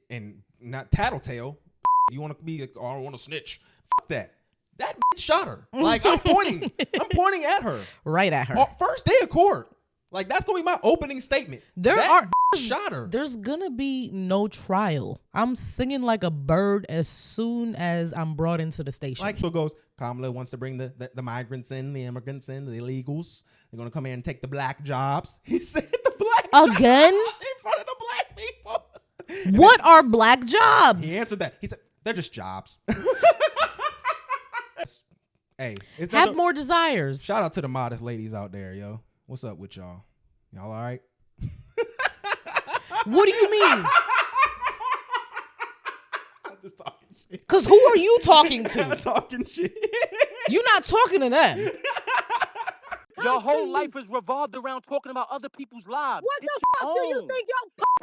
and not tattletale. You want to be, I don't want to snitch. Fuck that. That bitch shot her. Like, I'm pointing at her. Right at her. First day of court. Like, that's going to be my opening statement. Shot her. There's going to be no trial. I'm singing like a bird as soon as I'm brought into the station. Like, so it goes, Kamala wants to bring the migrants in, the immigrants in, the illegals. They're going to come in and take the black jobs. He said the black Again? jobs in front of the black people. What are black jobs? He answered that. He said, they're just jobs. Hey, have more desires. Shout out to the modest ladies out there, yo. What's up with y'all? Y'all all right? What do you mean? I'm just talking shit. Because who are you talking to? I'm talking shit. You're not talking to them. Your whole life is revolved around talking about other people's lives. What the fuck do you think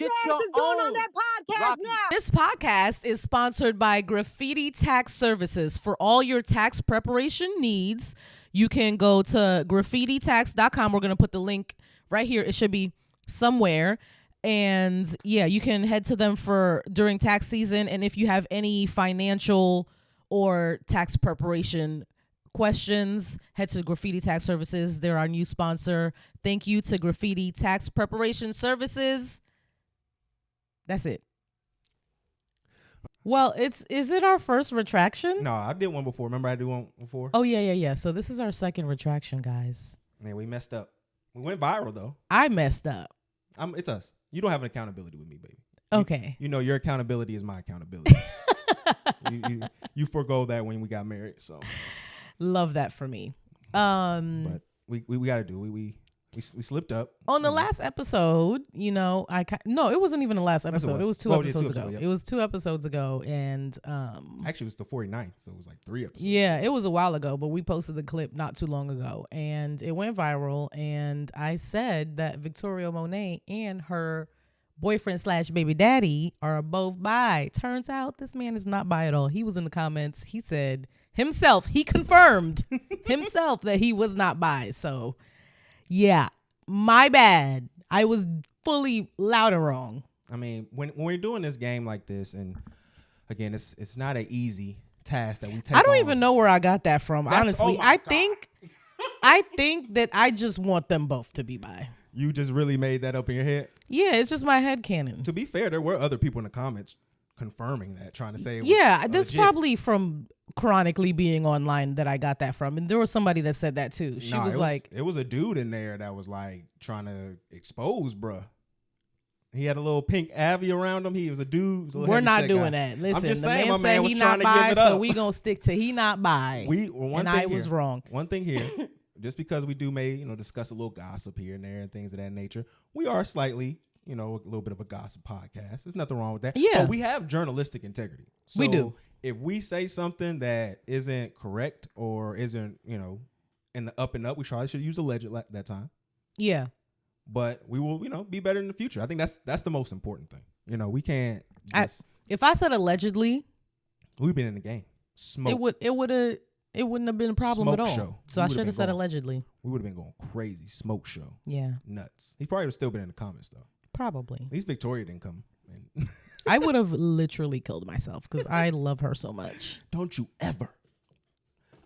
your ass is doing on that podcast now? This podcast is sponsored by Graffiti Tax Services. For all your tax preparation needs, you can go to graffititax.com. We're going to put the link right here. It should be somewhere. And yeah, you can head to them during tax season. And if you have any financial or tax preparation questions, head to Graffiti Tax Services. They're our new sponsor. Thank you to Graffiti Tax Preparation Services. That's it. Well, is it our first retraction? No, I did one before. Remember I did one before? Oh, yeah. So this is our second retraction, guys. Man, we messed up. We went viral, though. I messed up. It's us. You don't have an accountability with me, baby. Okay. You know your accountability is my accountability. you forgo that when we got married, so. Love that for me. But we got to do. We slipped up on the last episode. You know, no, it wasn't even the last episode. It was two episodes ago. Yep. It was 2 episodes ago, and actually it was the 49th, so it was like 3 episodes. Yeah, it was a while ago, but we posted the clip not too long ago, and it went viral. And I said that Victoria Monet and her boyfriend / baby daddy are both bi. Turns out this man is not bi at all. He was in the comments. He said he confirmed himself that he was not bi. So yeah, my bad. I was fully loud and wrong. I mean, when we're doing this game like this, and again, it's not an easy task that we take. I don't even know where I got that from. Honestly, I think that I just want them both to be bi. You just really made that up in your head? Yeah, it's just my headcanon. To be fair, there were other people in the comments confirming that, trying to say this probably from chronically being online that I got that from, and there was somebody that said that too. She was like, it was a dude in there that was like trying to expose bruh. He had a little pink Avi around him. He was a dude. We're not doing that. Listen, I'm just the saying, man said he not bi, so we gonna stick to he not bi. I was wrong. One thing here, just because we do discuss a little gossip here and there and things of that nature, we are slightly, a little bit of a gossip podcast. There's nothing wrong with that. Yeah. But we have journalistic integrity. So we do. If we say something that isn't correct or isn't, in the up and up, we probably should use alleged that time. Yeah. But we will, be better in the future. I think that's the most important thing. We can't. If I said allegedly, we've been in the game. Smoke. It wouldn't have been a problem Smoke at all. show. So I should have said allegedly. We would have been going crazy. Smoke show. Yeah. Nuts. He probably would have still been in the comments though. Probably. At least Victoria didn't come. I would have literally killed myself because I love her so much. Don't you ever.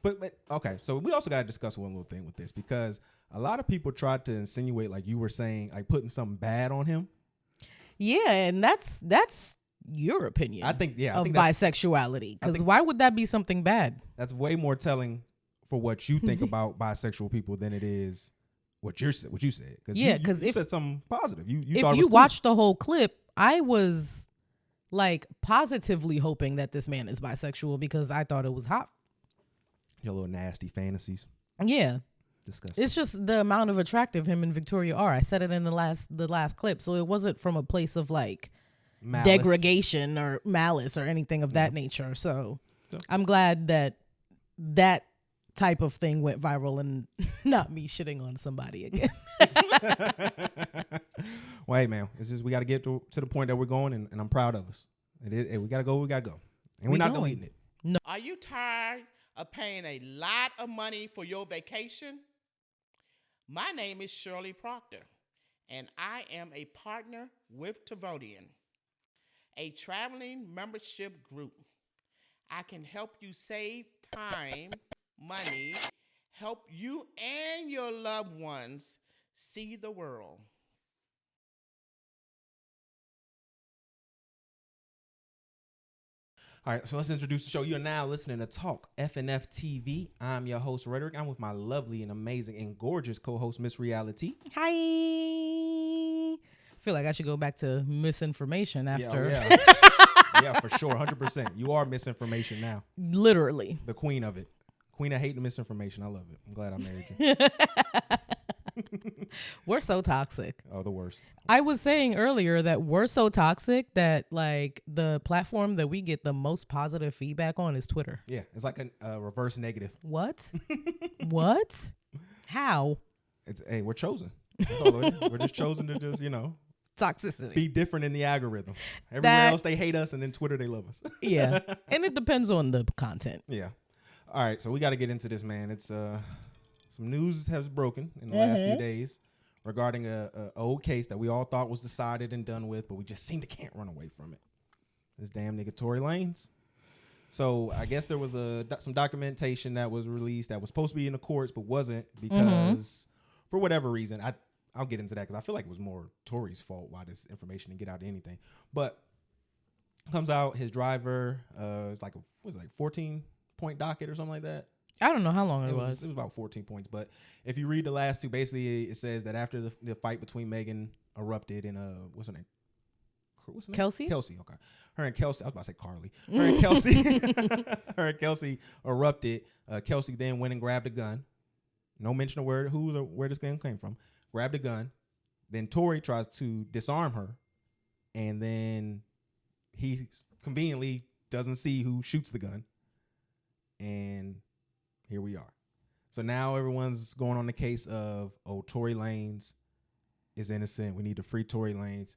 But okay, so we also got to discuss one little thing with this, because a lot of people tried to insinuate, like you were saying, like putting something bad on him. Yeah, and that's your opinion. I think of bisexuality, because why would that be something bad? That's way more telling for what you think about bisexual people than it is what you said. Because you said something positive. You if thought you cool. watched the whole clip, I was like positively hoping that this man is bisexual because I thought it was hot. Your little nasty fantasies. Yeah. Disgusting. It's just the amount of attractive him and Victoria are. I said it in the last clip, so it wasn't from a place of like malice, degradation or malice or anything of that nature. So I'm glad that type of thing went viral and not me shitting on somebody again. Well, hey man, it's just we got to get to the point that we're going, and I'm proud of us. We gotta go, and we're not deleting it. No. Are you tired of paying a lot of money for your vacation? My name is Shirley Proctor, and I am a partner with Tavodian. a traveling membership group. I can help you save time, money, help you and your loved ones see the world. All right, so let's introduce the show. You're now listening to Talk FNF TV. I'm your host, Rhetoric. I'm with my lovely and amazing and gorgeous co-host, Miss Reality. Hi. I feel like I should go back to misinformation after. Yeah, yeah, for sure, 100%. You are misinformation now. Literally. The queen of it. Queen of hating misinformation. I love it. I'm glad I married you. We're so toxic. Oh, the worst. I was saying earlier that we're so toxic that like the platform that we get the most positive feedback on is Twitter. Yeah, it's like a reverse negative. What? What? How? Hey, we're chosen. That's all it is. We're just chosen to just, Toxicity. be different in the algorithm. Everywhere else they hate us, and then Twitter they love us. Yeah, and it depends on the content. Yeah. All right, so we got to get into this, man. It's some news has broken in the last few days regarding a old case that we all thought was decided and done with, but we just seem to can't run away from it. This damn nigga Tory Lanez. So I guess there was some documentation that was released that was supposed to be in the courts but wasn't because for whatever reason, I'll get into that because I feel like it was more Tory's fault why this information didn't get out to anything. But comes out his driver is like 14-point docket or something like that. I don't know how long it It was. was about 14 points. But if you read the last two, basically it says that after the fight between Megan erupted in what's her name? Kelsey? Kelsey, okay. Her and Kelsey, I was about to say Carly. Her and Kelsey, her and Kelsey erupted. Kelsey then went and grabbed a gun. No mention of where this gun came from. Grabbed a gun. Then Tory tries to disarm her. And then he conveniently doesn't see who shoots the gun. And here we are. So now everyone's going on the case of, Tory Lanez is innocent. We need to free Tory Lanez.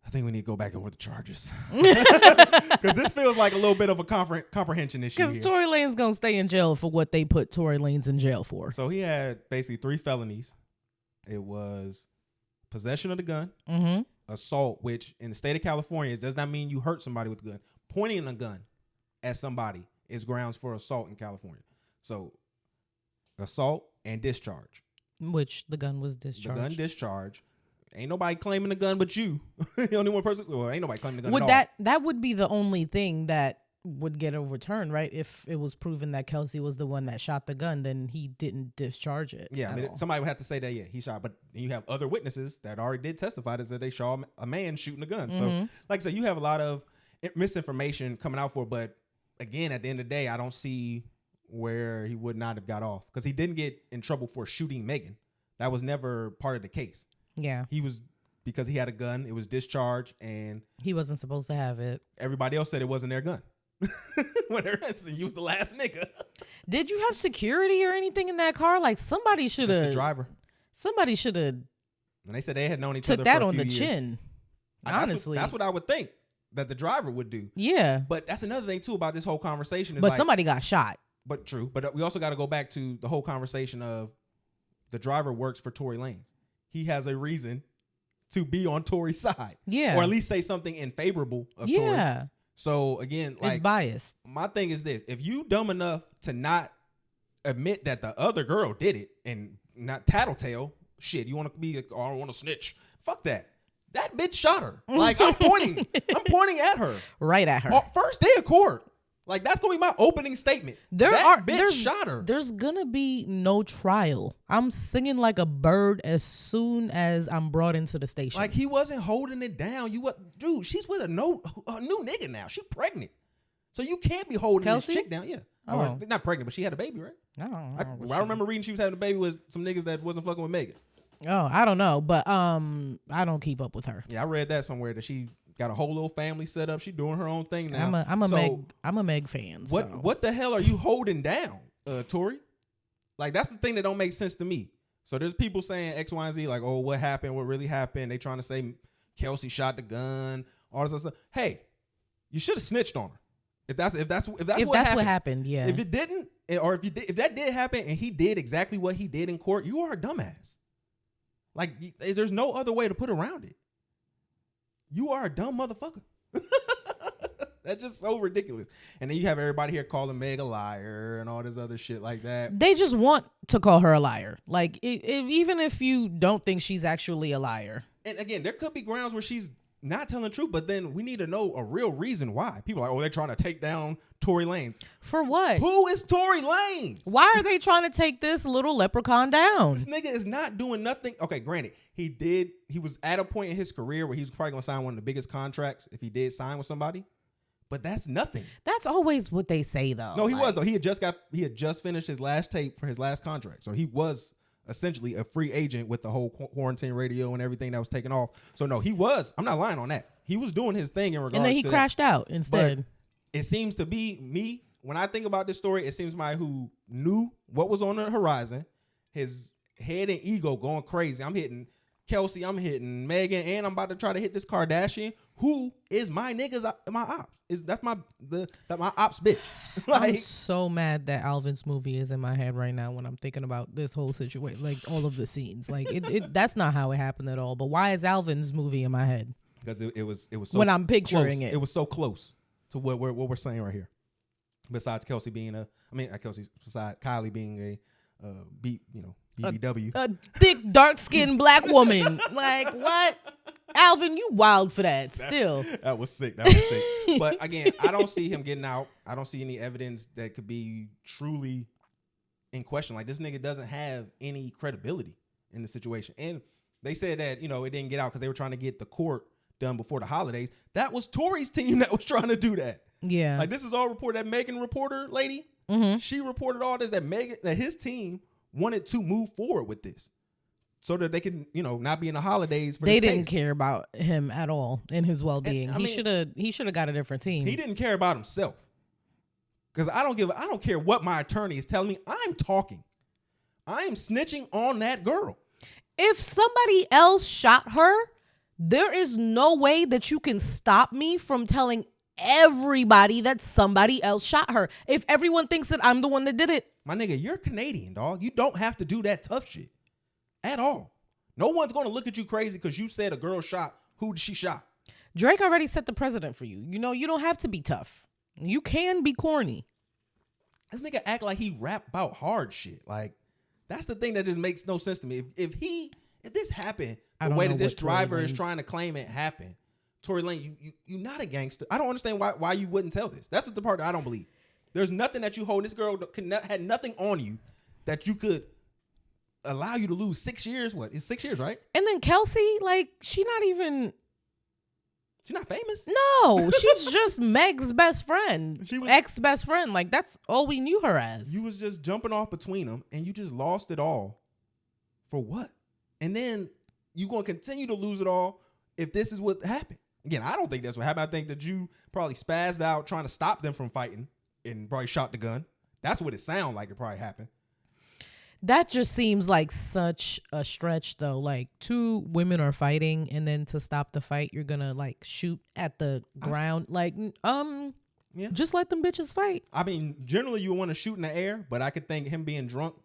I think we need to go back over the charges. Because this feels like a little bit of a comprehension issue. Because Tory Lanez going to stay in jail for what they put Tory Lanez in jail for. So he had basically 3 felonies. It was possession of the gun, assault, which in the state of California does not mean you hurt somebody with a gun. Pointing a gun at somebody is grounds for assault in California. So assault and discharge. Which the gun was discharged. The gun discharge. Ain't nobody claiming the gun but you. The only one person. Well, ain't nobody claiming the gun Would at all. that would be the only thing that would get overturned, right? If it was proven that Kelsey was the one that shot the gun, then he didn't discharge it. Yeah, I mean, somebody would have to say that, yeah, he shot. But you have other witnesses that already did testify that they saw a man shooting a gun. So, like I said, you have a lot of misinformation coming out for it. But again, at the end of the day, I don't see where he would not have got off. Because he didn't get in trouble for shooting Megan. That was never part of the case. Yeah. He was, because he had a gun, it was discharged, and he wasn't supposed to have it. Everybody else said it wasn't their gun. When he was the last nigga. Did you have security or anything in that car? Like somebody should have. Just the driver. Somebody should have. And they said they had known each other for a few took that on the years. chin. Honestly, that's what I would think that the driver would do. Yeah. But that's another thing too about this whole conversation. Is but somebody got shot. But true. But we also got to go back to the whole conversation of the driver works for Tory Lanez. He has a reason to be on Tory's side. Yeah. Or at least say something in favorable of Tory. Yeah. So again, like, it's biased. My thing is this: if you dumb enough to not admit that the other girl did it and not tattletale, shit, you want to be like, oh, I don't want to snitch. Fuck that. That bitch shot her. Like I'm pointing at her. Right at her. First day of court. Like that's gonna be my opening statement. There's shot her. There's gonna be no trial. I'm singing like a bird as soon as I'm brought into the station. Like he wasn't holding it down. Dude, she's with a new nigga now. She pregnant, so you can't be holding Kelsey? this chick down. Yeah, or not pregnant, but she had a baby, right? I remember reading she was having a baby with some niggas that wasn't fucking with Megan. Oh, I don't know, but I don't keep up with her. Yeah, I read that somewhere that she got a whole little family set up. She doing her own thing now. I'm a Meg fan. What the hell are you holding down, Tory? Like that's the thing that don't make sense to me. So there's people saying X, Y, and Z, like, oh, what happened? What really happened? They trying to say Kelsey shot the gun, all this other stuff. Hey, you should have snitched on her. If that's what happened, yeah. If it didn't, or if that did happen and he did exactly what he did in court, you are a dumbass. Like there's no other way to put around it. You are a dumb motherfucker. That's just so ridiculous. And then you have everybody here calling Meg a liar and all this other shit like that. They just want to call her a liar. Like, even if you don't think she's actually a liar. And again, there could be grounds where she's not telling the truth, but then we need to know a real reason why. People are like, oh, they're trying to take down Tory Lanez. For what? Who is Tory Lanez? Why are they trying to take this little leprechaun down? This nigga is not doing nothing. Okay, granted, he was at a point in his career where he was probably going to sign one of the biggest contracts if he did sign with somebody. But that's nothing. That's always what they say, though. No, he was, though. He had just finished his last tape for his last contract. So he was essentially a free agent with the whole quarantine radio and everything that was taken off. So no, he was. I'm not lying on that. He was doing his thing in regards to and then he crashed out instead. But it seems to be me. When I think about this story, it seems somebody who knew what was on the horizon, his head and ego going crazy. I'm hitting Kelsey, I'm hitting Megan, and I'm about to try to hit this Kardashian, who is my niggas, my ops. That's my ops bitch. I'm so mad that Alvin's movie is in my head right now when I'm thinking about this whole situation, like all of the scenes. Like that's not how it happened at all. But why is Alvin's movie in my head? Because it was so when I'm picturing close. it. It was so close to what we're saying right here. Besides Kelsey being besides Kylie being BBW. A thick, dark-skinned black woman. Like, what? Alvin, you wild for that still. That was sick. But again, I don't see him getting out. I don't see any evidence that could be truly in question. Like, this nigga doesn't have any credibility in the situation. And they said that, it didn't get out because they were trying to get the court done before the holidays. That was Tory's team that was trying to do that. Yeah. Like, this is all reported. That Megan reporter lady, she reported all this, that his team wanted to move forward with this so that they can, not be in the holidays. They didn't care about him at all and his well-being. He should have got a different team. He didn't care about himself. Because I don't care what my attorney is telling me. I'm talking. I am snitching on that girl. If somebody else shot her, there is no way that you can stop me from telling everybody that somebody else shot her. If everyone thinks that I'm the one that did it. My nigga, you're Canadian, dog. You don't have to do that tough shit at all. No one's going to look at you crazy because you said a girl shot. Who did she shot? Drake already set the precedent for you. You don't have to be tough. You can be corny. This nigga act like he rap about hard shit. Like, that's the thing that just makes no sense to me. If this happened the way that this driver is trying to claim it happened, Tory Lanez, you not a gangster. I don't understand why you wouldn't tell this. That's what the part that I don't believe. There's nothing that you hold. This girl had nothing on you that you could allow you to lose 6 years. What? It's 6 years, right? And then Kelsey, like, she's not famous. No, she's just Meg's best friend. She was ex-best friend. Like, that's all we knew her as. You was just jumping off between them, and you just lost it all. For what? And then you going to continue to lose it all if this is what happened. Again, I don't think that's what happened. I think that you probably spazzed out trying to stop them from fighting and probably shot the gun. That's what it sounded like it probably happened. That just seems like such a stretch, though. Like, two women are fighting, and then to stop the fight, you're gonna like shoot at the ground. Just let them bitches fight. I mean, generally you want to shoot in the air, but I could think him being drunk.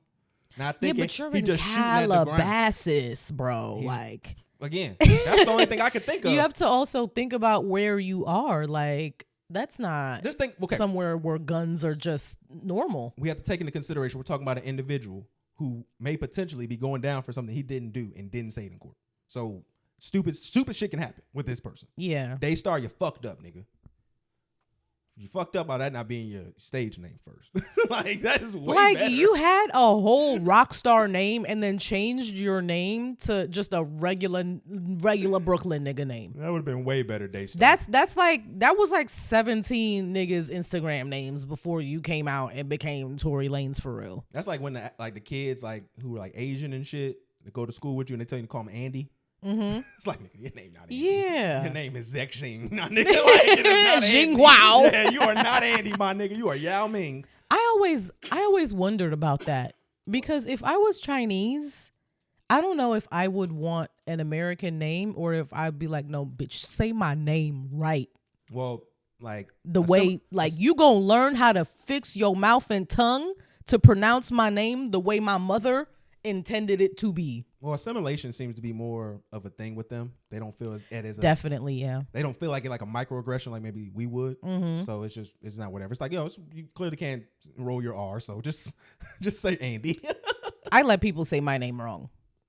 Not thinking but you're he in just shooting at the ground. Calabasas, bro. Like, again, that's the only thing I could think of. You have to also think about where you are. Like, that's not somewhere where guns are just normal. We have to take into consideration we're talking about an individual who may potentially be going down for something he didn't do and didn't say it in court. So stupid shit can happen with this person. Yeah. Daystar, you fucked up, nigga. You fucked up by that not being your stage name first. Like, that is way better. You had a whole rock star name and then changed your name to just a regular Brooklyn nigga name. That would have been way better, Daystar. That was like 17 niggas Instagram names before you came out and became Tory Lanez for real. That's like when the kids who are Asian and shit, they go to school with you and they tell you to call them Andy. Mm-hmm. It's like, nigga, your name not Andy. Yeah. Your name is Zek Xing. Nah, nigga, it is not Wow. Yeah, you are not Andy, my nigga. You are Yao Ming. I always wondered about that because if I was Chinese, I don't know if I would want an American name or if I'd be like, no, bitch, say my name right. Well, like you gonna learn how to fix your mouth and tongue to pronounce my name the way my mother intended it to be. Well, assimilation seems to be more of a thing with them. They don't feel as Definitely, yeah. They don't feel like it like a microaggression like maybe we would. So it's not whatever. It's like, you clearly can't roll your R, so just say Andy. I let people say my name wrong.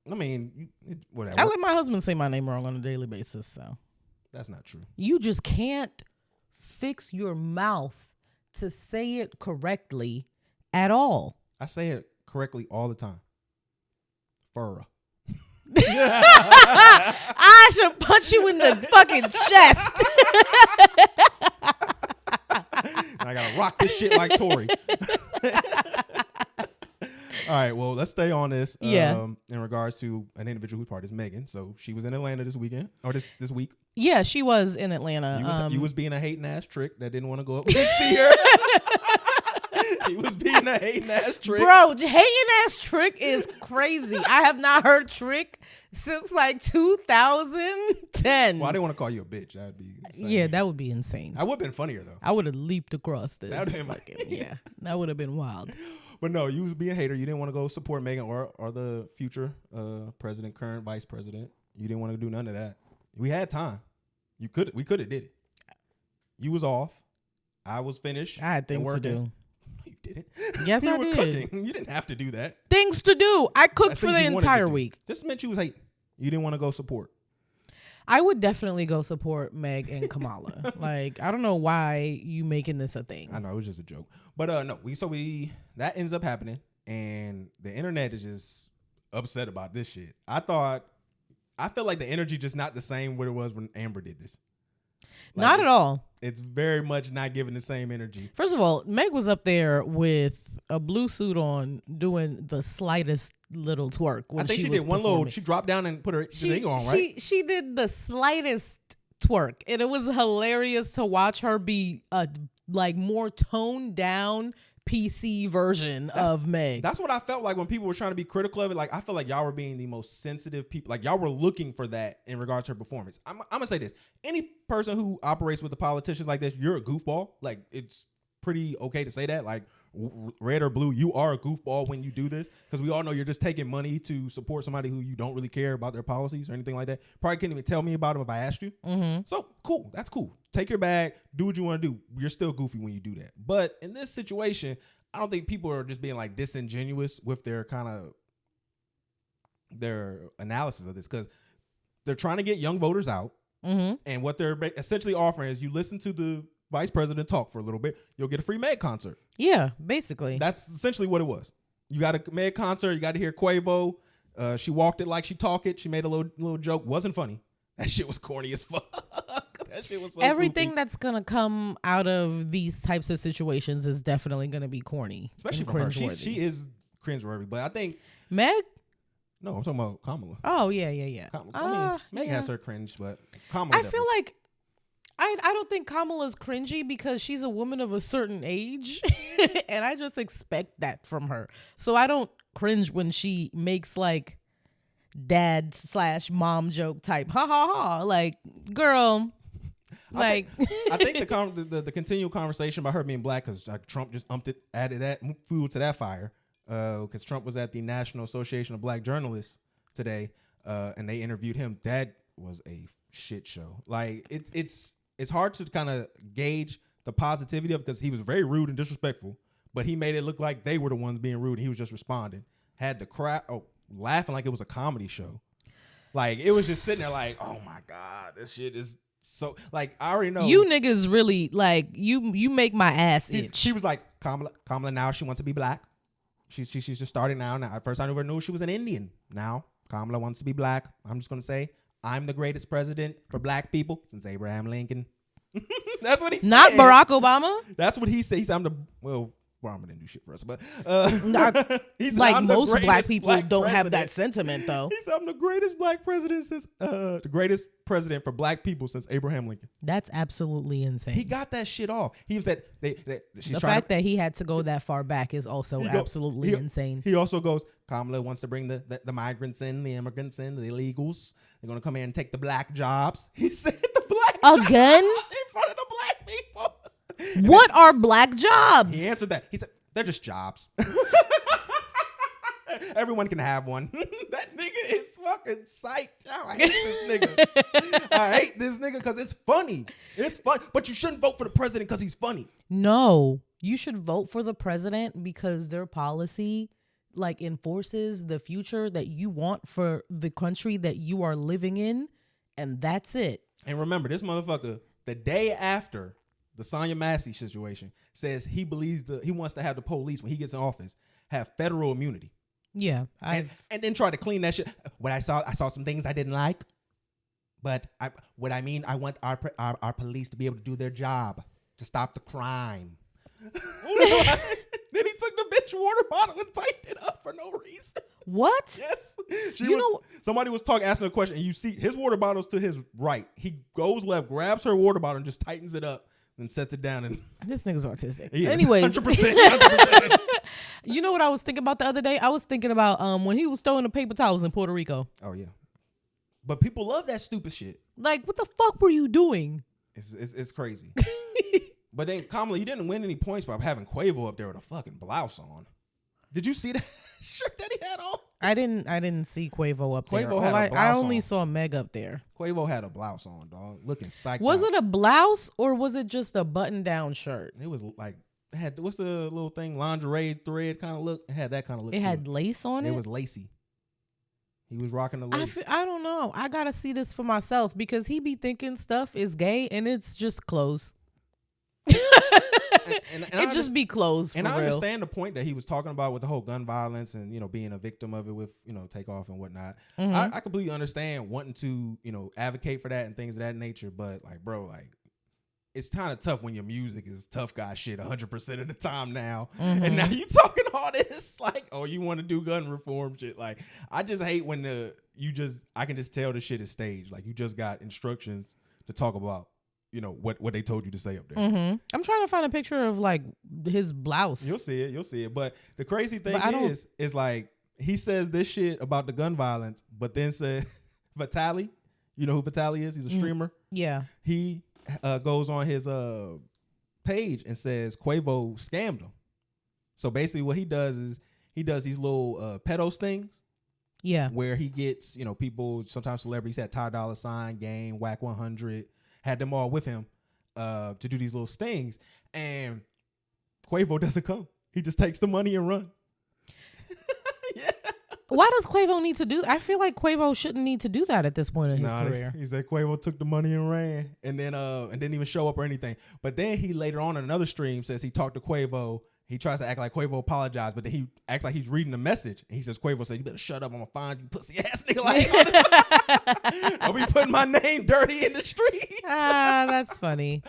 I mean, whatever. I let my husband say my name wrong on a daily basis, so. That's not true. You just can't fix your mouth to say it correctly at all. I say it correctly all the time. Furra. I should punch you in the fucking chest. I gotta rock this shit like Tory. All right, well, let's stay on this. In regards to an individual whose part is Megan. So she was in Atlanta this weekend or this week. Yeah, she was in Atlanta. You was being a hating ass trick that didn't want to go up and see her. He was being a hating ass trick. Bro, hating ass trick is crazy. I have not heard trick since like 2010. Well, I didn't want to call you a bitch. That'd be insane. Yeah, that would be insane. I would have been funnier though. I would have leaped across this. That would have Yeah, that would have been wild. But no, you was being a hater. You didn't want to go support Megan or the future president, current vice president. You didn't want to do none of that. We had time. We could have did it. You was off. I was finished. I had things to do. You didn't. Yes, you I were did. Cooking. You didn't have to do that. Things to do. I cooked That's for things the you wanted entire to do. week. Just meant you was hating. You didn't want to go support. I would definitely go support Meg and Kamala. Like, I don't know why you making this a thing. I know it was just a joke, but no, that ends up happening, and the internet is just upset about this shit. I feel like the energy just not the same what it was when Amber did this. Like, not at all. It's very much not giving the same energy. First of all, Meg was up there with a blue suit on doing the slightest little twerk. When I think she was did one performing. little. She dropped down and put her thing on, right? She did the slightest twerk, and it was hilarious to watch her be a like more toned down PC version of Meg. That's what I felt like when people were trying to be critical of it. Like, I feel like y'all were being the most sensitive people. Like, y'all were looking for that in regards to her performance. I'm gonna say this: any person who operates with the politicians like this, you're a goofball. Like, it's pretty okay to say that. Like, red or blue, you are a goofball when you do this, because we all know you're just taking money to support somebody who you don't really care about their policies or anything like that. Probably couldn't even tell me about them if I asked you. So cool, that's cool. Take your bag, do what you want to do. You're still goofy when you do that. But in this situation, I don't think people are just being like disingenuous with their their analysis of this, because they're trying to get young voters out, and what they're essentially offering is you listen to the vice president talk for a little bit, you'll get a free Meg concert. Yeah, basically. That's essentially what it was. You got a Meg concert, you got to hear Quavo. She walked it like she talked it. She made a little joke. Wasn't funny. That shit was corny as fuck. That shit was so everything goofy. that's gonna come out of these types of situations is definitely gonna be corny, especially for her. She is cringeworthy, but I think Meg. No, I'm talking about Kamala. Oh yeah. I mean, Meg has her cringe, but Kamala. I feel like I don't think Kamala's cringy because she's a woman of a certain age, and I just expect that from her. So I don't cringe when she makes like dad/mom joke type ha ha ha, like girl. Like I think the continual conversation about her being black, because Trump just added that fuel to that fire, because Trump was at the National Association of Black Journalists today, and they interviewed him. That was a shit show. Like it's hard to kind of gauge the positivity of it, because he was very rude and disrespectful, but he made it look like they were the ones being rude and he was just responding. Had the crowd laughing like it was a comedy show. Like, it was just sitting there like, oh my God, this shit is so, like, I already know. You niggas really, like, you make my ass itch. She was like, Kamala now, she wants to be black. She's just starting now. At first I never knew she was an Indian. Now Kamala wants to be black. I'm just going to say, I'm the greatest president for black people since Abraham Lincoln. That's what he said. Not Barack Obama. That's what he said. He said, Obama didn't do shit for us, but he said, like, most black people don't have that sentiment, though. He said, I'm the greatest black president since the greatest president for black people since Abraham Lincoln. That's absolutely insane. He got that shit off. He said the fact that he had to go that far back is also absolutely insane. He also goes, Kamala wants to bring the migrants in, the immigrants in, the illegals. They're gonna come here and take the black jobs. He said the black again jobs in front of the black people. What are black jobs? He answered that. He said, they're just jobs. Everyone can have one. That nigga is fucking psyched out. I hate this nigga. I hate this nigga because it's funny. It's fun. But you shouldn't vote for the president because he's funny. No, you should vote for the president because their policy like enforces the future that you want for the country that you are living in. And that's it. And remember, this motherfucker, the day after the Sonya Massey situation, says he believes he wants to have the police, when he gets in office, have federal immunity. Yeah. And then try to clean that shit. What I saw some things I didn't like. But I want our police to be able to do their job, to stop the crime. Then he took the bitch water bottle and typed it up for no reason. What? Yes. Somebody was asking a question, and you see his water bottle's to his right. He goes left, grabs her water bottle, and just tightens it up and sets it down. And this nigga's autistic. Anyways. 100%. You know what I was thinking about the other day? I was thinking about when he was throwing the paper towels in Puerto Rico. Oh, yeah. But people love that stupid shit. Like, what the fuck were you doing? It's crazy. But then, Kamala, you didn't win any points by having Quavo up there with a fucking blouse on. Did you see that shirt that he had on? I didn't see Quavo up there. Quavo had a blouse I only on. saw Meg up there. Quavo had a blouse on, dog. Looking psyched Was out. it a blouse or was it just a button-down shirt? It was like, it had, what's the little thing? Lingerie thread kind of look? It had that kind of look. It had lace on it? It was lacy. He was rocking the lace. I don't know. I got to see this for myself because he be thinking stuff is gay and it's just clothes. and it just be clothes for and I real. understand the point that he was talking about with the whole gun violence and, you know, being a victim of it with, you know, Takeoff and whatnot. I completely understand wanting to, you know, advocate for that and things of that nature. But like, bro, like, it's kind of tough when your music is tough guy shit 100% of the time now. And now you talking all this like, oh, you want to do gun reform shit. Like, I just hate when I can just tell the shit is staged. Like, you just got instructions to talk about, you know, what they told you to say up there. I'm trying to find a picture of like his blouse. You'll see it. But the crazy thing is like, he says this shit about the gun violence, but then said Vitaly, you know who Vitaly is? He's a streamer. Yeah. He goes on his page and says Quavo scammed him. So basically what he does is he does these little pedo stings. Yeah. Where he gets, you know, people, sometimes celebrities had Ty Dolla $ign, Game, Whack 100, had them all with him to do these little stings. And Quavo doesn't come. He just takes the money and run. Yeah. Why does Quavo need to do? I feel like Quavo shouldn't need to do that at this point in his career. He said Quavo took the money and ran, and then and didn't even show up or anything. But then he later on in another stream says he talked to Quavo. He tries to act like Quavo apologized, but then he acts like he's reading the message. And he says, Quavo said, "You better shut up. I'm gonna find you, pussy ass nigga." Like, I'll be putting my name dirty in the streets. That's funny.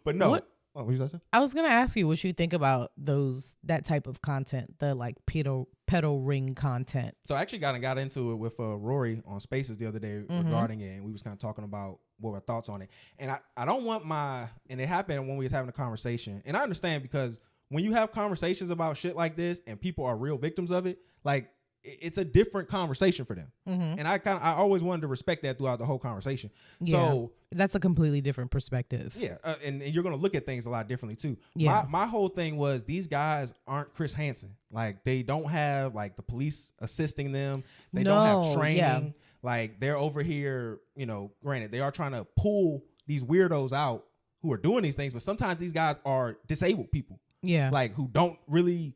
But no. What was that? I was gonna ask you what you think about that type of content, the like pedo ring content. So I actually got into it with Rory on Spaces the other day regarding it, and we was kind of talking about what our thoughts on it. And I don't want and it happened when we was having a conversation, and I understand because when you have conversations about shit like this and people are real victims of it, like it's a different conversation for them. And I always wanted to respect that throughout the whole conversation. Yeah, so that's a completely different perspective. Yeah. And you're going to look at things a lot differently too. Yeah. My whole thing was these guys aren't Chris Hansen. Like they don't have like the police assisting them. They don't have training. Yeah. Like they're over here, you know, granted they are trying to pull these weirdos out who are doing these things, but sometimes these guys are disabled people. Yeah. Like who don't really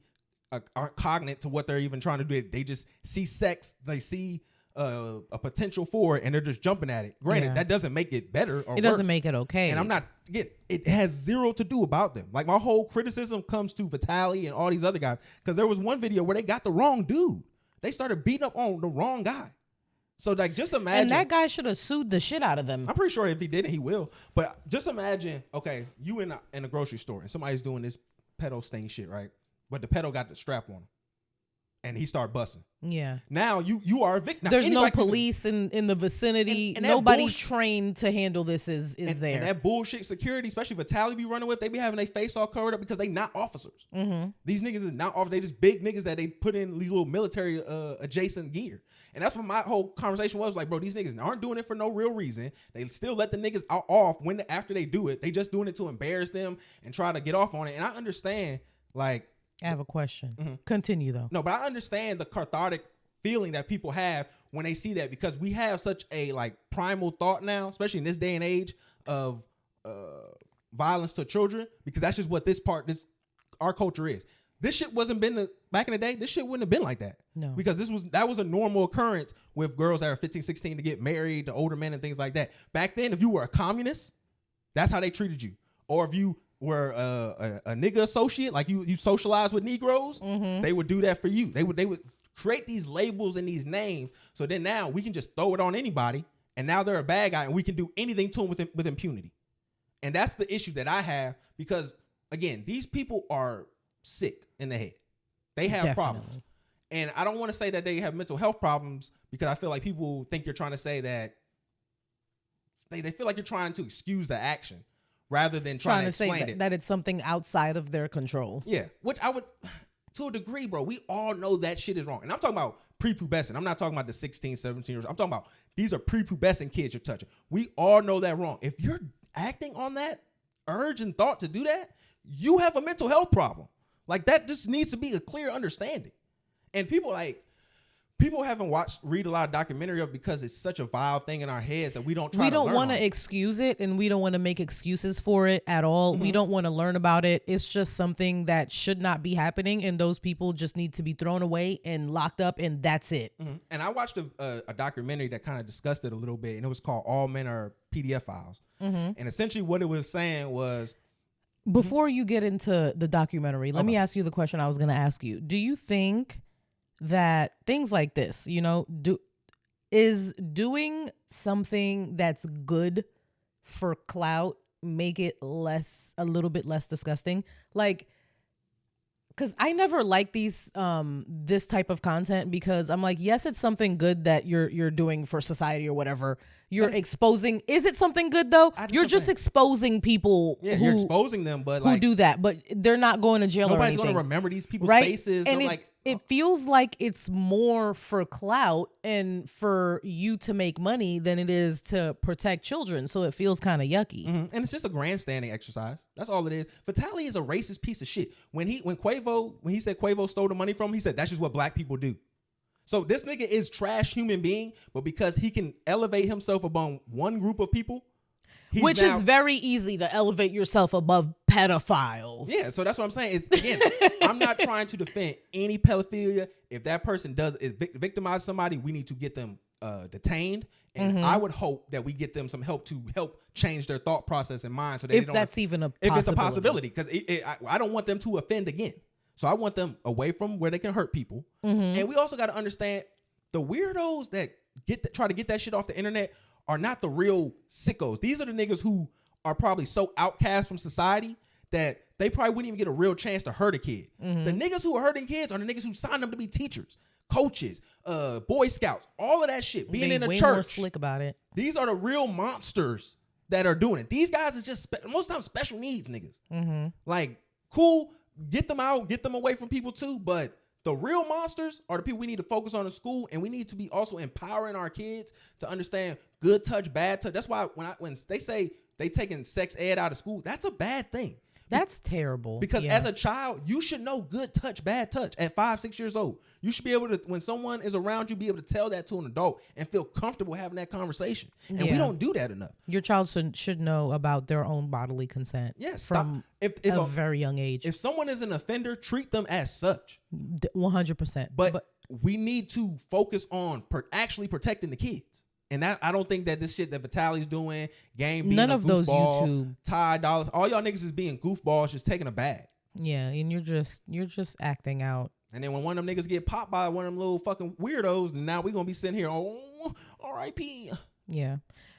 aren't cognate to what they're even trying to do. They just see sex. They see a potential for it and they're just jumping at it. Granted, that doesn't make it better or it doesn't make it okay. And it has zero to do about them. Like my whole criticism comes to Vitaly and all these other guys because there was one video where they got the wrong dude. They started beating up on the wrong guy. So like just imagine. And that guy should have sued the shit out of them. I'm pretty sure if he didn't, he will. But just imagine, okay, you in a grocery store and somebody's doing this pedo sting shit, right? But the pedo got the strap on him. And he started busting. Yeah. Now you are a victim. There's no police in the vicinity. And nobody trained to handle this is there. And that bullshit security, especially Vitaly be running with, they be having their face all covered up because they not officers. These niggas is not officers. They just big niggas that they put in these little military adjacent gear. And that's what my whole conversation was like, bro, these niggas aren't doing it for no real reason. They still let the niggas off after they do it. They just doing it to embarrass them and try to get off on it. And I understand, like, I have a question. Continue though. No, but I understand the cathartic feeling that people have when they see that, because we have such a like primal thought now, especially in this day and age of violence to children, because that's just what our culture is. This shit wasn't been back in the day. This shit wouldn't have been like that. No. Because that was a normal occurrence with girls that are 15, 16 to get married to older men and things like that. Back then, if you were a communist, that's how they treated you. Or if you were a nigga associate, like you socialized with Negroes, they would do that for you. They would create these labels and these names. So then now we can just throw it on anybody, and now they're a bad guy, and we can do anything to them with impunity. And that's the issue that I have, because again, these people are sick in the head. They have problems. And I don't want to say that they have mental health problems, because I feel like people think you're trying to say that they feel like you're trying to excuse the action rather than trying to explain say that it's something outside of their control. Yeah, which I would, to a degree, bro, we all know that shit is wrong. And I'm talking about prepubescent. I'm not talking about the 16, 17 years. I'm talking about these are prepubescent kids you're touching. We all know that wrong. If you're acting on that urge and thought to do that, you have a mental health problem. Like, that just needs to be a clear understanding. And people haven't read a lot of documentary of it, because it's such a vile thing in our heads that we don't want to excuse it, and we don't want to make excuses for it at all. We don't want to learn about it. It's just something that should not be happening, and those people just need to be thrown away and locked up, and that's it. And I watched a documentary that kind of discussed it a little bit, and it was called All Men Are PDF Files. And essentially what it was saying was, before you get into the documentary, let me ask you the question I was going to ask you. Do you think that things like this, is doing something that's good for clout make it a little bit less disgusting? Like, because I never like this type of content, because I'm like, yes, it's something good that you're doing for society or whatever. You're exposing. Is it something good though? You're just exposing people. Yeah, you're exposing them, but who do that, but they're not going to jail. Nobody's going to remember these people's faces. And it feels like it's more for clout and for you to make money than it is to protect children. So it feels kind of yucky. And it's just a grandstanding exercise. That's all it is. Vitaly is a racist piece of shit. When he said Quavo stole the money from him, he said that's just what black people do. So this nigga is trash human being, but because he can elevate himself above one group of people, which is very easy to elevate yourself above pedophiles. Yeah, so that's what I'm saying. It's, again, I'm not trying to defend any pedophilia. If that person victimize somebody, we need to get them detained. And I would hope that we get them some help to help change their thought process and mind, so that if it's a possibility, because I don't want them to offend again. So I want them away from where they can hurt people. And we also got to understand the weirdos that try to get that shit off the internet are not the real sickos. These are the niggas who are probably so outcast from society that they probably wouldn't even get a real chance to hurt a kid. The niggas who are hurting kids are the niggas who signed them to be teachers, coaches, Boy Scouts, all of that shit. Being in a church. More slick about it. These are the real monsters that are doing it. These guys are just most times special needs niggas. Like, cool. Get them out, get them away from people too. But the real monsters are the people we need to focus on in school, and we need to be also empowering our kids to understand good touch, bad touch. That's why when they say they taking sex ed out of school, that's a bad thing. That's terrible. Because as a child, you should know good touch, bad touch at 5, 6 years old. You should be able to, when someone is around you, be able to tell that to an adult and feel comfortable having that conversation. And we don't do that enough. Your child should know about their own bodily consent. Yes, from a very young age. If someone is an offender, treat them as such. 100%. But we need to focus on actually protecting the kids. And that, I don't think that this shit that Vitaly's doing, Game being none a of goofball, those YouTube Ty Dollars, all y'all niggas is being goofballs, just taking a bag. Yeah, and you're just acting out. And then when one of them niggas get popped by one of them little fucking weirdos, and now we gonna be sitting here, R.I.P. Yeah.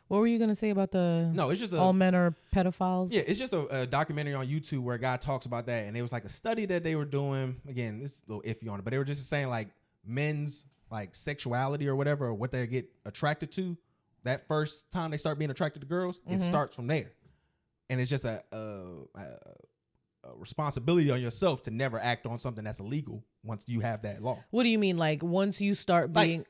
What were you gonna say about it's just all men are pedophiles? Yeah, it's just a documentary on YouTube where a guy talks about that, and it was like a study that they were doing. Again, it's a little iffy on it, but they were just saying like men's like sexuality or whatever, or what they get attracted to. That first time they start being attracted to girls, it starts from there, and it's just a responsibility on yourself to never act on something that's illegal once you have that law. What do you mean? Like once you start being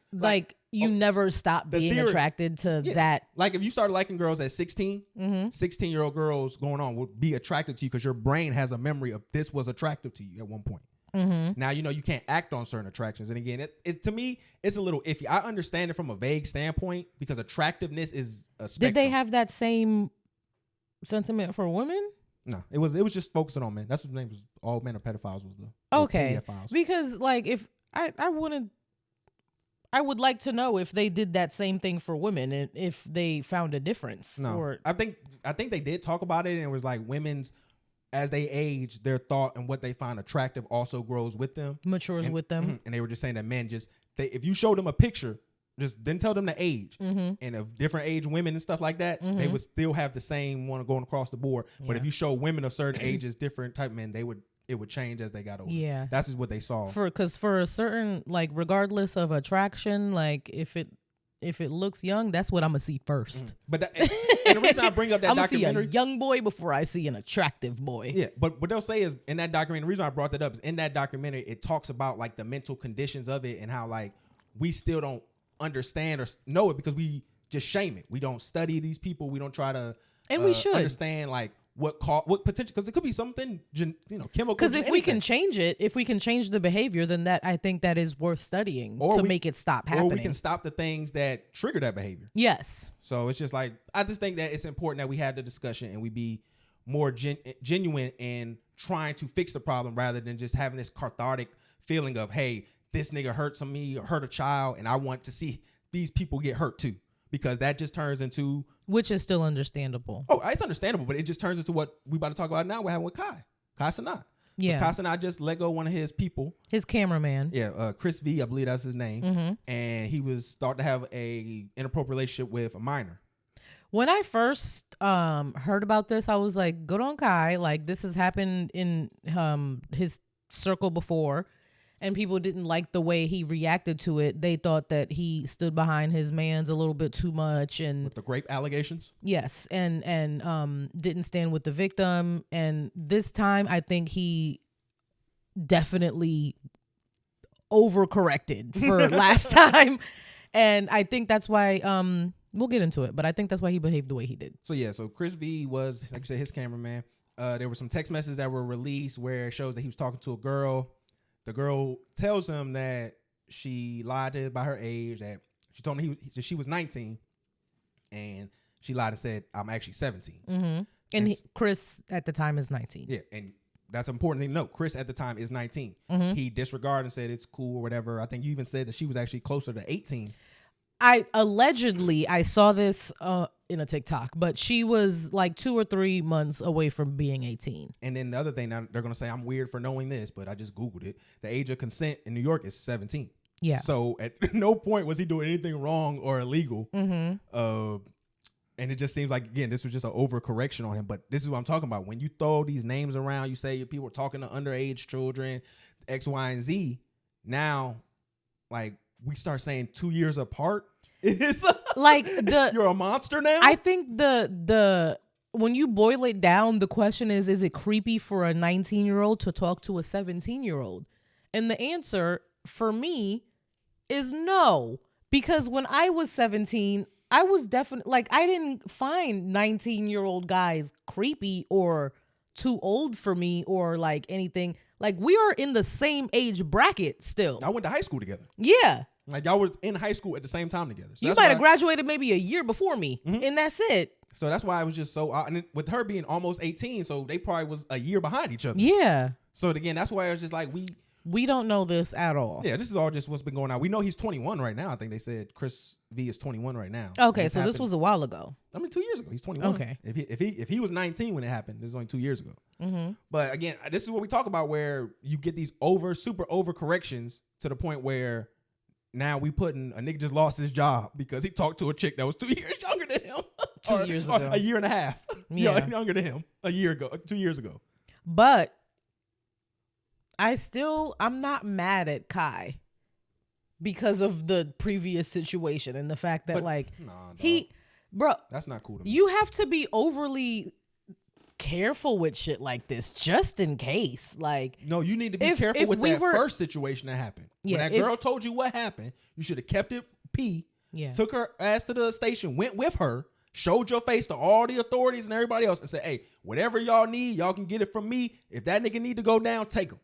you never stop being attracted to that. Like if you start liking girls at 16, 16-year-old girls going on will be attracted to you because your brain has a memory of this was attractive to you at one point. Now, you can't act on certain attractions. And again, it to me, it's a little iffy. I understand it from a vague standpoint because attractiveness is a spectrum. Did they have that same sentiment for women? No, it was just focusing on men. That's what the name was. All men are pedophiles was the Okay. pedophiles. Because like if I would like to know if they did that same thing for women and if they found a difference. No, Or I think they did talk about it, and it was like women's, as they age, their thought and what they find attractive also grows with them, matures with them. And they were just saying that men if you showed them a picture, just didn't tell them the age, and of different age women and stuff like that, they would still have the same one going across the board. But if you show women of certain ages, different type of men, it would change as they got older. Yeah. That's just what they saw. Because for a certain, like, regardless of attraction, like if it looks young, that's what I'm gonna see first. But and the reason I bring up that I'm gonna see a documentary, young boy before I see an attractive boy. yeah. But what they'll say is in that documentary, the reason I brought that up is in that documentary, it talks about like the mental conditions of it and how like we still don't understand or know it because we just shame it. We don't study these people. We don't try to And we should understand like what potential, because it could be something chemical. Because if we can change it, if we can change the behavior, then I think that is worth studying to make it stop happening. Or we can stop the things that trigger that behavior. Yes. So it's just like, I just think that it's important that we have the discussion and we be more genuine in trying to fix the problem rather than just having this cathartic feeling of, hey, this nigga hurt me or hurt a child and I want to see these people get hurt too. Because that just turns into... Which is still understandable. Oh, it's understandable, but it just turns into what we about to talk about now. We're having with Kai Cenat. Yeah. So Kai Cenat just let go one of his people. His cameraman. Yeah, Chris V, I believe that's his name. And he was thought to have a inappropriate relationship with a minor. When I first heard about this, I was like, good on Kai. Like, this has happened in his circle before. And people didn't like the way he reacted to it. They thought that he stood behind his mans a little bit too much, and with the rape allegations. Yes, and didn't stand with the victim. And this time, I think he definitely overcorrected for last time, and I think that's why. We'll get into it, but I think that's why he behaved the way he did. So yeah, so Chris V was, like I said, his cameraman. There were some text messages that were released where it shows that he was talking to a girl. The girl tells him that she lied to him about her age, that she told him she was 19, and she lied and said, I'm actually 17. And Chris at the time is 19. Yeah, and that's an important thing to note. Chris at the time is 19. He disregarded and said it's cool or whatever. I think you even said that she was actually closer to 18. I saw this in a TikTok, but she was like 2 or 3 months away from being 18. And then the other thing, now they're going to say I'm weird for knowing this, but I just Googled it. The age of consent in New York is 17. Yeah. So at no point was he doing anything wrong or illegal. And it just seems like, again, this was just an overcorrection on him. But this is what I'm talking about. When you throw these names around, you say people are talking to underage children, X, Y, and Z. Now, like, we start saying 2 years apart. It's like you're a monster now. I think the when you boil it down, the question is it creepy for a 19-year-old to talk to a 17-year-old? And the answer for me is no, because when I was 17, I was definitely like, I didn't find 19-year-old guys creepy or too old for me or like anything. Like, we are in the same age bracket still. I went to high school together. Yeah. Like, y'all was in high school at the same time together. So you might have graduated maybe a year before me, and that's it. So that's why I was just so, and with her being almost 18, so they probably was a year behind each other. Yeah. So again, that's why I was just like, we don't know this at all. Yeah, this is all just what's been going on. We know he's 21 right now. I think they said Chris V is 21 right now. Okay, so this was a while ago. I mean, 2 years ago. He's 21. Okay. If he was 19 when it happened, this is only 2 years ago. But again, this is what we talk about, where you get these super over corrections to the point where now we putting a nigga just lost his job because he talked to a chick that was 2 years younger than him. 2 years ago. A year and a half. Yeah. Younger than him a year ago, 2 years ago. But I'm not mad at because of the previous situation and the fact that bro, that's not cool to me. You have to be overly careful with shit like this just in case. Like, no, you need to be careful with that first situation that happened. Yeah, when that girl told you what happened, you should have kept it P. Yeah. Took her ass to the station, went with her, showed your face to all the authorities and everybody else, and said, hey, whatever y'all need, y'all can get it from me. If that nigga need to go down, take him.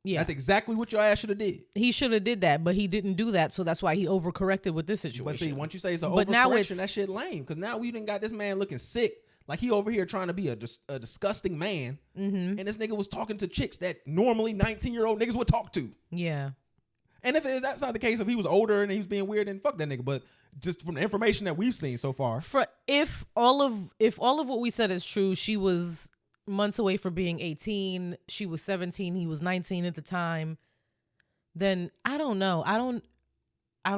Yeah. That's exactly what your ass should have did. He should have did that, but he didn't do that, so that's why he overcorrected with this situation. But see, once you say it's an But now overcorrection, that shit lame. Because now we done got this man looking sick. Like he over here trying to be a disgusting man. And this nigga was talking to chicks that normally 19-year-old niggas would talk to. Yeah. And if that's not the case, if he was older and he was being weird, then fuck that nigga. But just from the information that we've seen so far. If all of what we said is true, she was months away from being 18. She was 17. He was 19 at the time. Then I don't know. I don't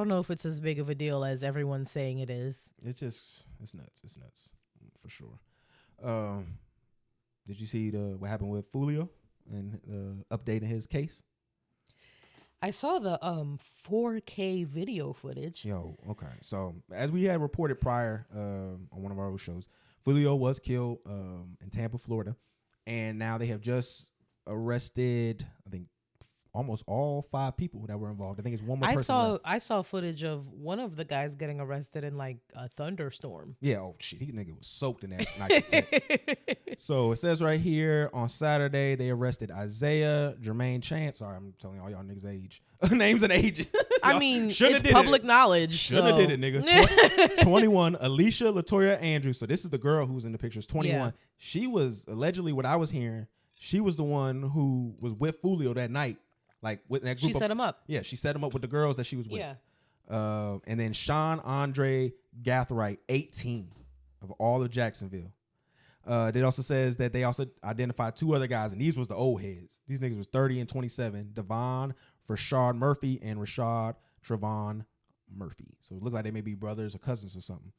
know if it's as big of a deal as everyone's saying it is. It's nuts. It's nuts for sure. Did you see what happened with Fulio and updating his case? I saw the 4K video footage. Yo, okay. So as we had reported prior on one of our old shows, Fulio was killed in Tampa, Florida, and now they have just arrested, I think, almost all 5 people that were involved. I think it's one more person left. I saw footage of one of the guys getting arrested in like a thunderstorm. Yeah, oh shit, he nigga was soaked in that night. So it says right here on Saturday they arrested Isaiah, Jermaine Chance. Sorry, I'm telling all y'all niggas age. Names and ages. I mean, it's public knowledge. Shouldn't have did it, nigga. 21, Alicia Latoya Andrews. So this is the girl who was in the pictures. 21. Yeah. She was allegedly, what I was hearing, she was the one who was with Fulio that night. Like with that group. She set him up. Yeah, she set him up with the girls that she was with. Yeah. And then Sean Andre Gathright, 18, of all of Jacksonville. It also says that they also identified 2 other guys, and these was the old heads. These niggas was 30 and 27. Devon Rashad Murphy and Rashad Trevon Murphy. So it looked like they may be brothers or cousins or something.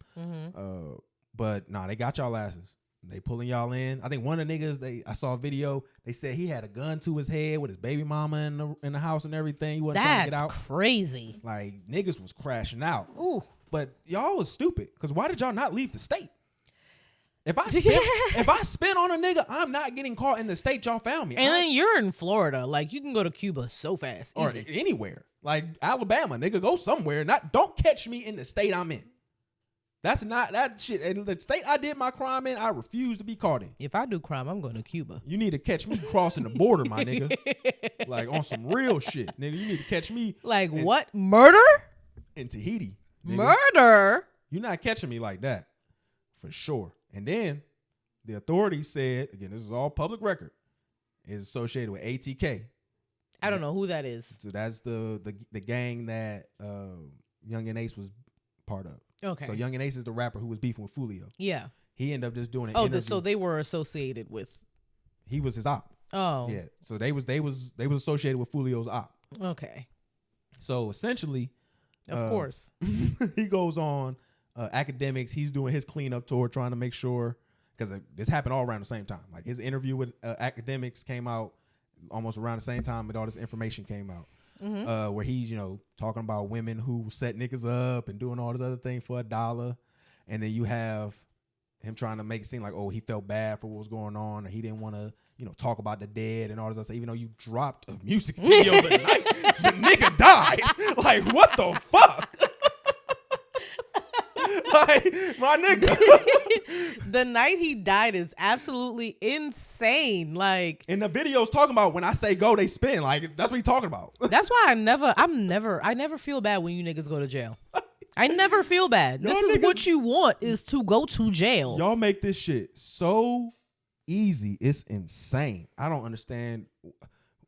But nah, they got y'all asses. They pulling y'all in. I think one of the niggas, I saw a video. They said he had a gun to his head with his baby mama in the house and everything. He wasn't trying to get out. That's crazy. Like niggas was crashing out. Ooh. But y'all was stupid. Cause why did y'all not leave the state? If I spin on a nigga, I'm not getting caught in the state y'all found me. And then you're in Florida. Like you can go to Cuba so fast. Or easy. Anywhere. Like Alabama, nigga, go somewhere. Don't catch me in the state I'm in. That's not that shit. And the state I did my crime in, I refuse to be caught in. If I do crime, I'm going to Cuba. You need to catch me crossing the border, my nigga. Like on some real shit, nigga. You need to catch me. Like what? Murder? In Tahiti. Nigga. Murder? You're not catching me like that. For sure. And then the authorities said, again, this is all public record, is associated with ATK. I don't know who that is. So that's the gang that Young and Ace was part of. Okay. So Young and Ace is the rapper who was beefing with Fulio. Yeah. He ended up just doing an interview. So they were associated with. He was his op. Oh. Yeah. So they was associated with Fulio's op. Okay. So essentially, of course, he goes on academics. He's doing his cleanup tour, trying to make sure, because this happened all around the same time. Like his interview with academics came out almost around the same time, and all this information came out. Where he's, talking about women who set niggas up and doing all this other thing for $1. And then you have him trying to make it seem like, oh, he felt bad for what was going on, or he didn't want to, talk about the dead and all this other stuff. Even though you dropped a music video the night the nigga died. Like, what the fuck? Like, my nigga. The night he died is absolutely insane. Like, and the video's talking about when I say go, they spin. Like, that's what he's talking about. That's why I never feel bad when you niggas go to jail. I never feel bad. This is what you want, is to go to jail. Y'all make this shit so easy. It's insane. I don't understand.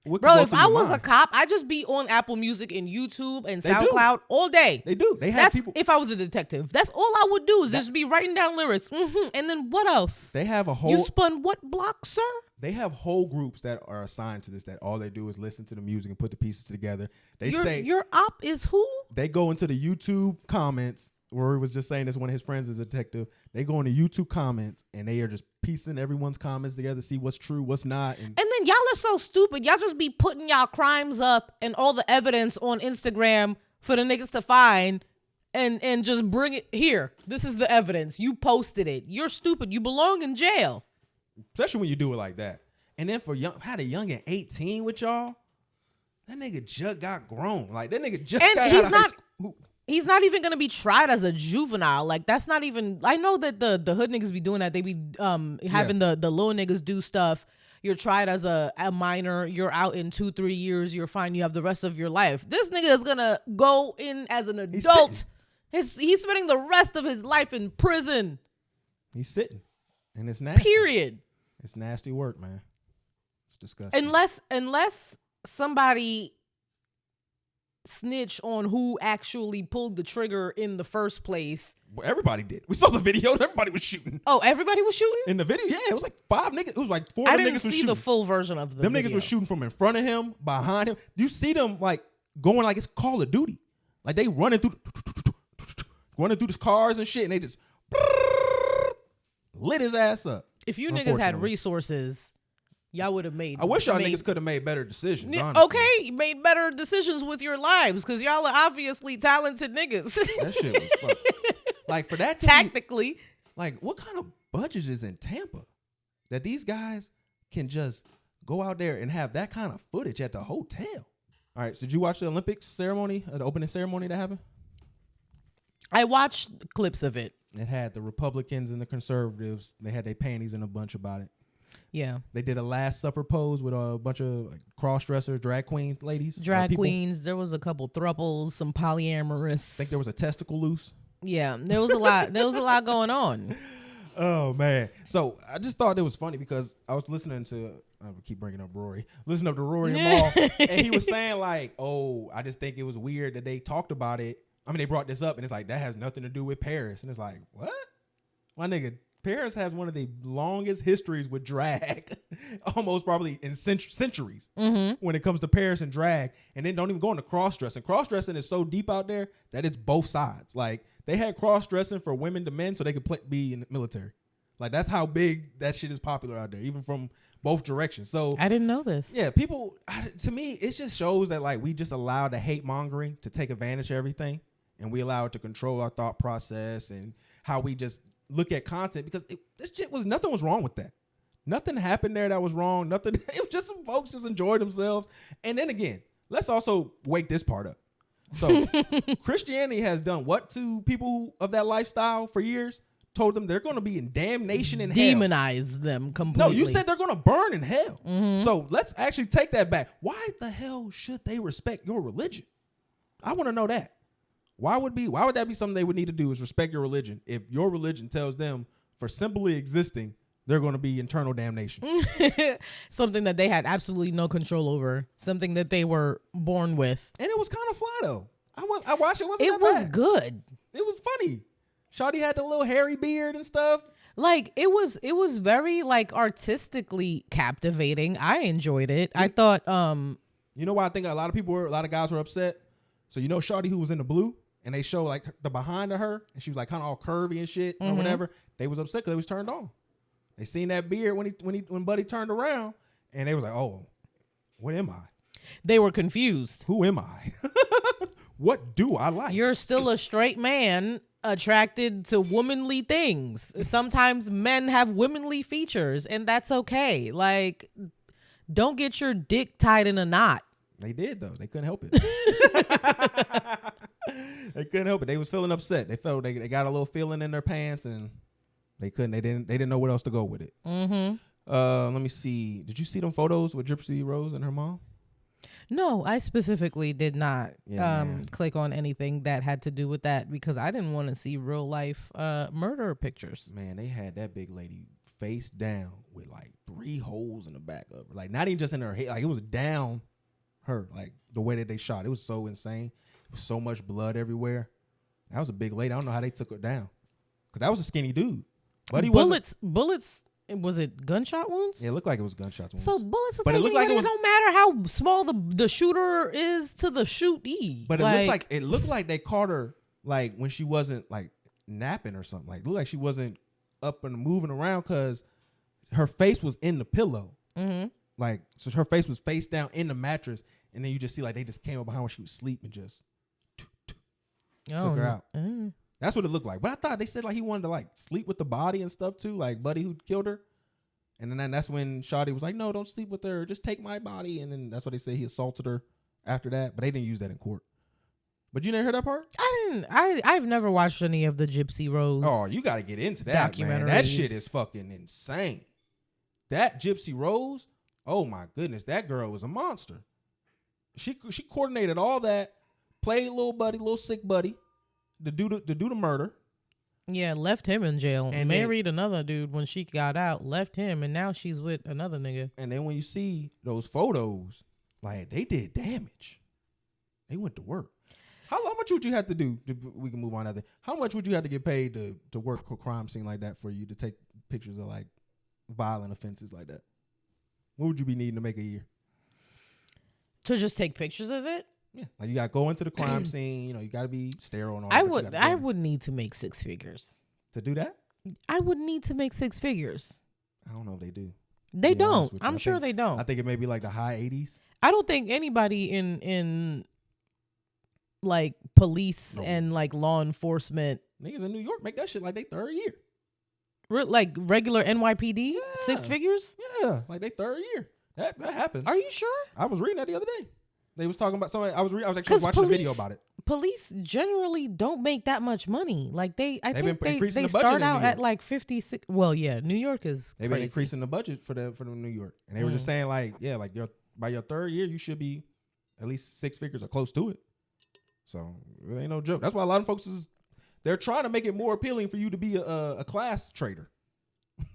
Bro, if I was a cop, I'd just be on Apple Music and YouTube and SoundCloud all day. They do. They have people. If I was a detective, that's all I would do, is just be writing down lyrics. And then what else? They have a whole. You spun what block, sir? They have whole groups that are assigned to this, that all they do is listen to the music and put the pieces together. They say your op is who? They go into the YouTube comments, where he was just saying this, one of his friends is a detective. They go into YouTube comments and they are just piecing everyone's comments together, see what's true, what's not. And then y'all are so stupid. Y'all just be putting y'all crimes up and all the evidence on Instagram for the niggas to find and just bring it here. This is the evidence. You posted it. You're stupid. You belong in jail. Especially when you do it like that. And then had a young at 18 with y'all, that nigga just got grown. Like, that nigga just got out of high school. He's not even gonna be tried as a juvenile. Like, that's not even. I know that the hood niggas be doing that. They be having the little niggas do stuff. You're tried as a minor. You're out in 2-3 years. You're fine. You have the rest of your life. This nigga is gonna go in as an adult. He's spending the rest of his life in prison. He's sitting, and it's nasty. Period. It's nasty work, man. It's disgusting. Unless somebody snitch on who actually pulled the trigger in the first place. Well, everybody did. We saw the video. Everybody was shooting. Oh, everybody was shooting? In the video, yeah. It was like 5 niggas. It was like 4 I niggas didn't was see shooting. the full version of the Them video. niggas was shooting from in front of him, behind him. You see them like going like it's Call of Duty. Like they running through these cars and shit, and they just lit his ass up. If you niggas had resources, y'all would have made. I wish y'all niggas could have made better decisions. Honestly. Okay, made better decisions with your lives because y'all are obviously talented niggas. That shit was fun. Like for that tactically. Like what kind of budget is in Tampa that these guys can just go out there and have that kind of footage at the hotel? All right, so did you watch the Olympics ceremony, the opening ceremony that happened? I watched clips of it. It had the Republicans and the conservatives. They had their panties in a bunch about it. Yeah. They did a Last Supper pose with a bunch of like, cross-dressers, drag queen ladies. Drag queens. There was a couple thruples, some polyamorous. I think there was a testicle loose. Yeah, there was a lot. There was a lot going on. Oh, man. So I just thought it was funny because I was listening to, I keep bringing up Rory, listening to Rory and Mal, and he was saying like, oh, I just think it was weird that they talked about it. I mean, they brought this up, and it's like, that has nothing to do with Paris. And it's like, what? My nigga, Paris has one of the longest histories with drag, almost probably in centuries when it comes to Paris and drag. And then don't even go into cross-dressing. Cross-dressing is so deep out there that it's both sides. Like, they had cross-dressing for women to men so they could be in the military. Like, that's how big that shit is popular out there, even from both directions. So I didn't know this. Yeah, people, to me, it just shows that, like, we just allow the hate-mongering to take advantage of everything. And we allow it to control our thought process and how we just look at content because nothing was wrong with that. Nothing happened there that was wrong. Nothing. It was just some folks just enjoyed themselves. And then again, let's also wake this part up. So Christianity has done what to people of that lifestyle for years? Told them they're going to be in damnation in hell. Demonize them completely. No, you said they're going to burn in hell. So let's actually take that back. Why the hell should they respect your religion? I want to know that. Why would that be something they would need to do is respect your religion if your religion tells them for simply existing, they're going to be eternal damnation? Something that they had absolutely no control over. Something that they were born with. And it was kind of fly though. I watched it. It was good. It was funny. Shawty had the little hairy beard and stuff. Like it was very like artistically captivating. I enjoyed it. I thought you know why I think a lot of guys were upset? So you know Shawty who was in the blue? And they show like the behind of her, and she was like kind of all curvy and shit or whatever. They was upset because it was turned on. They seen that beard when Buddy turned around, and they was like, "Oh, what am I?" They were confused. Who am I? What do I like? You're still a straight man attracted to womanly things. Sometimes men have womanly features, and that's okay. Like, don't get your dick tied in a knot. They did though. They couldn't help it. They couldn't help it. They was feeling upset. They felt they got a little feeling in their pants, and they didn't know what else to go with it. Let me see. Did you see them photos with Gypsy Rose and her mom? No, I specifically did not click on anything that had to do with that because I didn't want to see real life murder pictures. Man, they had that big lady face down with like 3 holes in the back of her. Like not even just in her head. Like it was down her. Like the way that they shot. It was so insane. So much blood everywhere. That was a big lady. I don't know how they took her down. Because that was a skinny dude. But he bullets, was it gunshot wounds? Yeah, it looked like it was gunshot wounds. So bullets are but it looked like it don't matter how small the shooter is to the shootee. But it looked like they caught her like when she wasn't like napping or something. Like it looked like she wasn't up and moving around because her face was in the pillow. Like so her face was face down in the mattress. And then you just see like they just came up behind when she was asleep and just took her out. That's what it looked like. But I thought they said like he wanted to like sleep with the body and stuff too, like Buddy who killed her. And then that's when Shawty was like, no, don't sleep with her. Just take my body. And then that's what they say he assaulted her after that. But they didn't use that in court. But you didn't hear that part? I've never watched any of the Gypsy Rose. Oh, you got to get into that, man. That shit is fucking insane. that Gypsy Rose, oh my goodness, that girl was a monster. She coordinated all that, played little sick buddy to do the murder. Yeah, left him in jail. And married another dude when she got out, left him, and now she's with another nigga. And then when you see those photos, like, they did damage. They went to work. How much would you have to do? We can move on after. How much would you have to get paid to work a crime scene like that for you to take pictures of like violent offenses like that? What would you be needing to make a year? To just take pictures of it? Yeah, like you got to go into the crime scene. You know, you got to be sterile and all. I would need to make 6 figures to do that. I would need to make 6 figures. I don't know if they do. They don't. I'm sure they don't. I think it may be like the high 80s. I don't think anybody in like police and like law enforcement, niggas in New York make that shit like they third year. Like regular NYPD, 6 figures. Yeah, like they third year. That happened. Are you sure? I was reading that the other day. They was talking about something. I was actually watching a video about it. Police generally don't make that much money. Like I think they the start out at like 56. Well, yeah, New York is they've been increasing the budget for the New York, and they were just saying like, yeah, like by your third year, you should be at least 6 figures or close to it. So it ain't no joke. That's why a lot of folks they're trying to make it more appealing for you to be a class trader,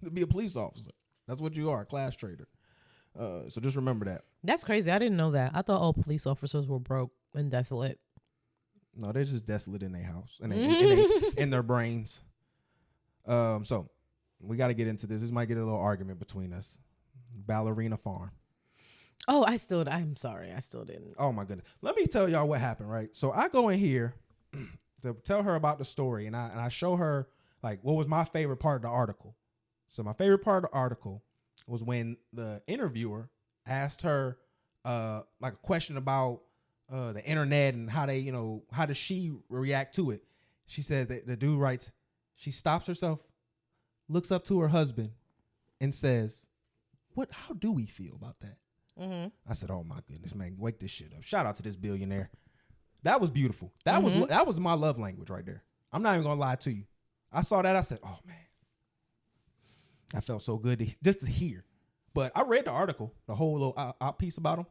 to be a police officer. That's what you are, a class trader. So just remember that. That's crazy. I didn't know that. I thought all police officers were broke and desolate. No, they're just desolate in their house and in their brains. So we got to get into this. This might get a little argument between us. Ballerina Farm. Oh, I'm sorry. I still didn't. Oh my goodness. Let me tell y'all what happened, right? So I go in here to tell her about the story, and I show her like what was my favorite part of the article. So my favorite part of the article was when the interviewer asked her like a question about the internet and how does she react to it. She said that the dude writes, she stops herself, looks up to her husband, and says, how do we feel about that? Mm-hmm. I said, oh my goodness, man, wake this shit up. Shout out to this billionaire. That was beautiful. That was my love language right there. I'm not even gonna lie to you. I saw that. I said, oh man, I felt so good just to hear. But I read the article, the whole little op piece about him.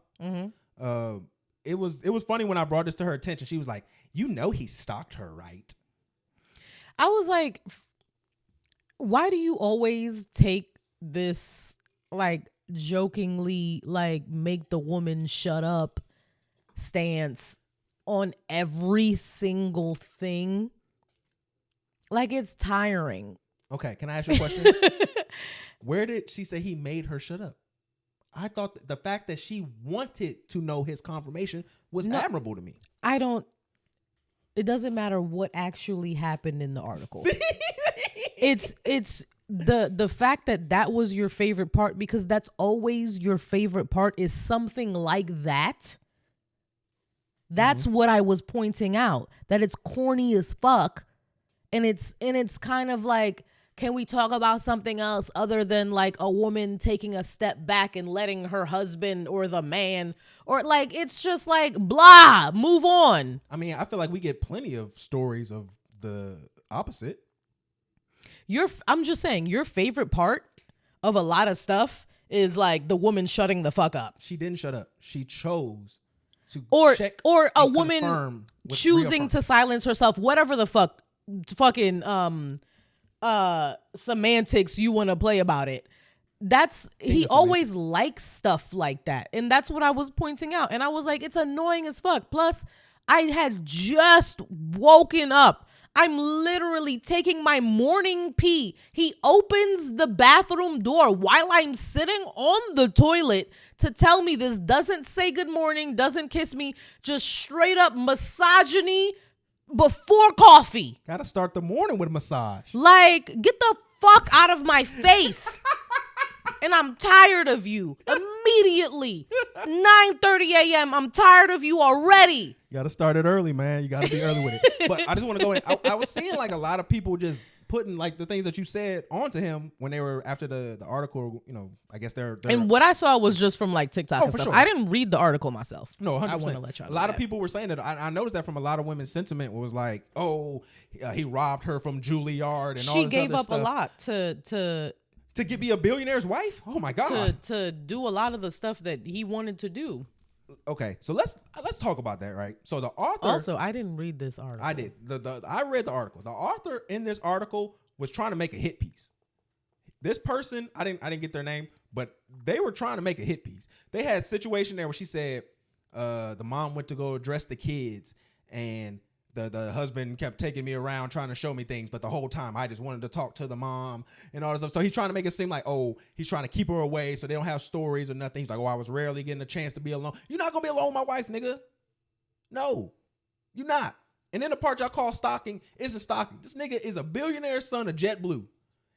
Mm-hmm. It was funny when I brought this to her attention. She was like, he stalked her, right? I was like, why do you always take this like jokingly like make the woman shut up stance on every single thing? Like, it's tiring. Okay, can I ask you a question? Where did she say he made her shut up? I thought the fact that she wanted to know his confirmation was admirable to me. It doesn't matter what actually happened in the article. It's the fact that was your favorite part, because that's always your favorite part, is something like that. That's what I was pointing out, that it's corny as fuck. And it's kind of like, can we talk about something else other than like a woman taking a step back and letting her husband or the man, or like, it's just like, blah, move on. I mean, I feel like we get plenty of stories of the opposite. I'm just saying, your favorite part of a lot of stuff is like the woman shutting the fuck up. She didn't shut up. She chose to check or a woman choosing to silence herself, whatever the fucking semantics you want to play about it. He always likes stuff like that, and that's what I was pointing out. And I was like, it's annoying as fuck. Plus, I had just woken up. I'm literally taking my morning pee. He opens the bathroom door while I'm sitting on the toilet to tell me this, doesn't say good morning, doesn't kiss me, just straight up misogyny before coffee. Gotta start the morning with a massage. Like, get the fuck out of my face. And I'm tired of you. Immediately. 9:30 a.m. I'm tired of you already. You gotta start it early, man. You gotta be early with it. But I just want to go in. I was seeing like a lot of people just putting like the things that you said onto him when they were after the article. I guess they're and what I saw was just from like TikTok and stuff. Sure. I didn't read the article myself. No, 100%. I want to let y'all know. A lot of people were saying that. I noticed that from a lot of women's sentiment was like, oh, he robbed her from Juilliard and all this she gave other up stuff. a lot to To be a billionaire's wife? Oh my God. To do a lot of the stuff that he wanted to do. Okay, so let's talk about that, right? So the author. Also, I didn't read this article. I did. I read the article. The author in this article was trying to make a hit piece. This person, I didn't get their name, but they were trying to make a hit piece. They had a situation there where she said the mom went to go address the kids, and the husband kept taking me around trying to show me things, but the whole time I just wanted to talk to the mom and all this stuff. So he's trying to make it seem like, oh, he's trying to keep her away so they don't have stories or nothing. He's like, oh, I was rarely getting a chance to be alone. You're not going to be alone with my wife, nigga. No, you're not. And then the part y'all call stalking isn't stalking. This nigga is a billionaire son of JetBlue.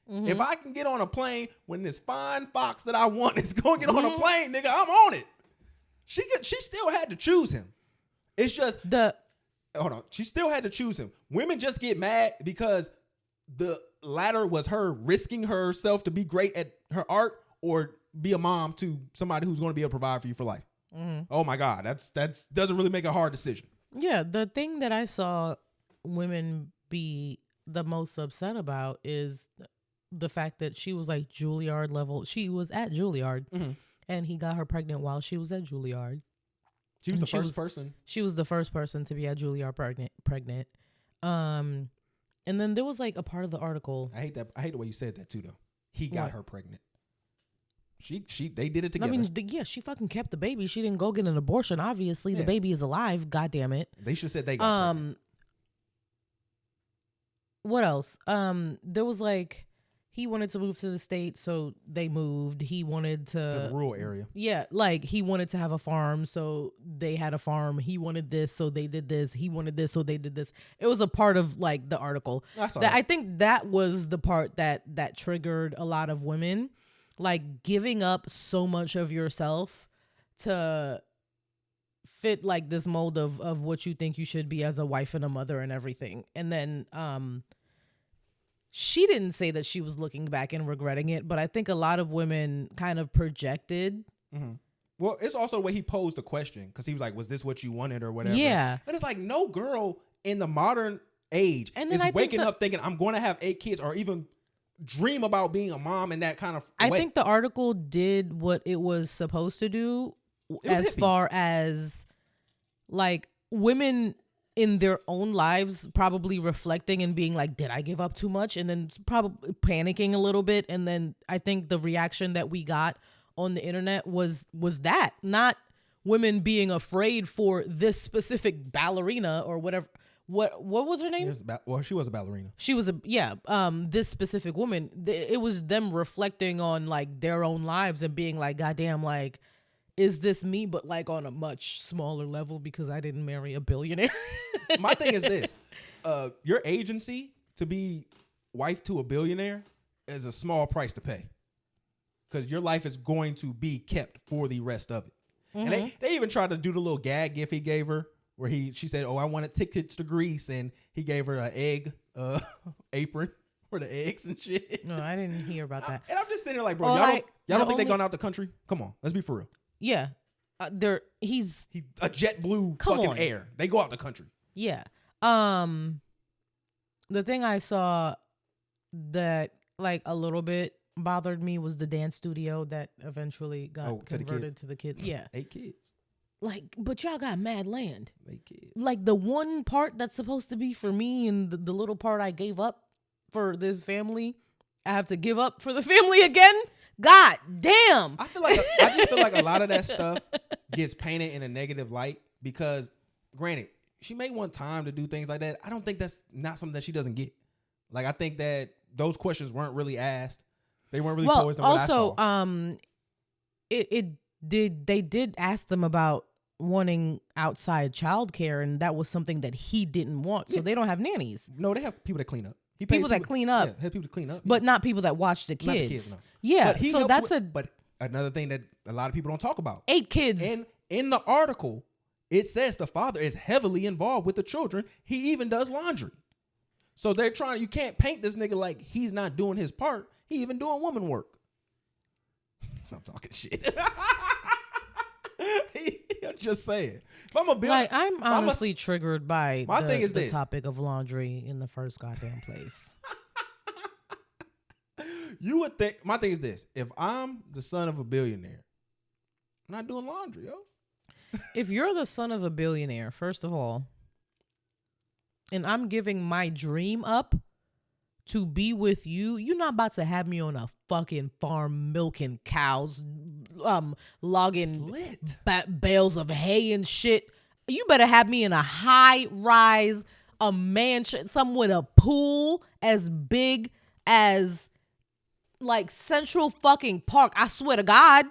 Mm-hmm. If I can get on a plane when this fine fox that I want is going to get on a plane, nigga, I'm on it. She still had to choose him. It's just hold on. She still had to choose him. Women just get mad because the latter was her risking herself to be great at her art or be a mom to somebody who's going to be able to provide for you for life. Mm-hmm. Oh my God, that's doesn't really make a hard decision. Yeah, the thing that I saw women be the most upset about is the fact that she was like Juilliard level. She was at Juilliard, and he got her pregnant while she was at Juilliard. She was the first person. She was the first person to be at Juilliard pregnant. And then there was like a part of the article. I hate the way you said that too, though. He got her pregnant. They did it together. I mean, yeah, she fucking kept the baby. She didn't go get an abortion. Obviously, the baby is alive. God damn it. They should have said they got pregnant. What else? There was like, he wanted to move to the States, so they moved. He wanted to the rural area. Yeah, like he wanted to have a farm, so they had a farm. He wanted this, so they did this. He wanted this, so they did this. It was a part of like the article. I think that was the part that triggered a lot of women, like giving up so much of yourself to fit like this mold of what you think you should be as a wife and a mother and everything. And then she didn't say that she was looking back and regretting it, but I think a lot of women kind of projected. Mm-hmm. Well, it's also the way he posed the question, because he was like, was this what you wanted or whatever? Yeah. But it's like, no girl in the modern age is waking up thinking, I'm going to have 8 kids or even dream about being a mom in that kind of way. I think the article did what it was supposed to do as far as like women in their own lives probably reflecting and being like, did I give up too much? And then probably panicking a little bit. And then I think the reaction that we got on the internet was that, not women being afraid for this specific ballerina or whatever. What was her name? She was a ballerina. She was this specific woman. It was them reflecting on like their own lives and being like, goddamn, like, is this me, but like on a much smaller level because I didn't marry a billionaire? My thing is this. Your agency to be wife to a billionaire is a small price to pay, because your life is going to be kept for the rest of it. Mm-hmm. And they even tried to do the little gag gif he gave her where she said, oh, I wanted tickets to Greece, and he gave her an egg apron for the eggs and shit. No, I didn't hear about that. And I'm just sitting there like, bro, y'all don't think they're going out the country? Come on, let's be for real. Yeah. He's a JetBlue fucking air. They go out the country. Yeah. The thing I saw that like a little bit bothered me was the dance studio that eventually got converted to the kids. Yeah. 8 kids. Like, but y'all got mad land. 8 kids. Like the one part that's supposed to be for me and the little part I gave up for this family, I have to give up for the family again. God damn. I just feel like a lot of that stuff gets painted in a negative light because, granted, she may want time to do things like that. I don't think that's not something that she doesn't get. Like, I think that those questions weren't really asked. They weren't really posed. Also, they did ask them about wanting outside childcare, and that was something that he didn't want. So they don't have nannies. No, they have people that clean up. People that clean up. Yeah, have people to clean up. But not people that watch the kids. Not the kids, no. Yeah, but another thing that a lot of people don't talk about. 8 kids. And in the article, it says the father is heavily involved with the children. He even does laundry. So they're trying, you can't paint this nigga like he's not doing his part. He even doing woman work. I'm talking shit. I'm just saying. If I'm a billionaire, I'm honestly triggered by the topic of laundry in the first goddamn place. You would think. My thing is this: if I'm the son of a billionaire, I'm not doing laundry, yo. If you're the son of a billionaire, first of all, and I'm giving my dream up to be with you, you're not about to have me on a fucking farm milking cows, logging bales of hay and shit. You better have me in a high rise, a mansion, some with a pool as big as like Central fucking Park. I swear to God.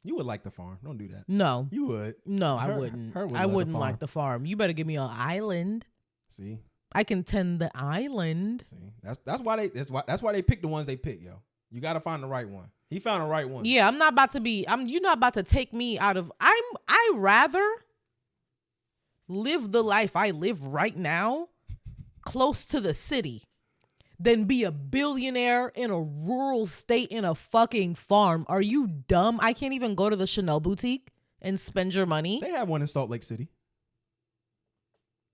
You would like the farm. Don't do that. No. You would. No, I wouldn't. I wouldn't like the farm. You better give me an island. See? I can tend the island. See? That's why they pick the ones they pick, yo. You gotta find the right one. He found the right one. Yeah, I'm not about to be you're not about to take me out of I rather live the life I live right now close to the city than be a billionaire in a rural state in a fucking farm. Are you dumb? I can't even go to the Chanel boutique and spend your money. They have one in Salt Lake City.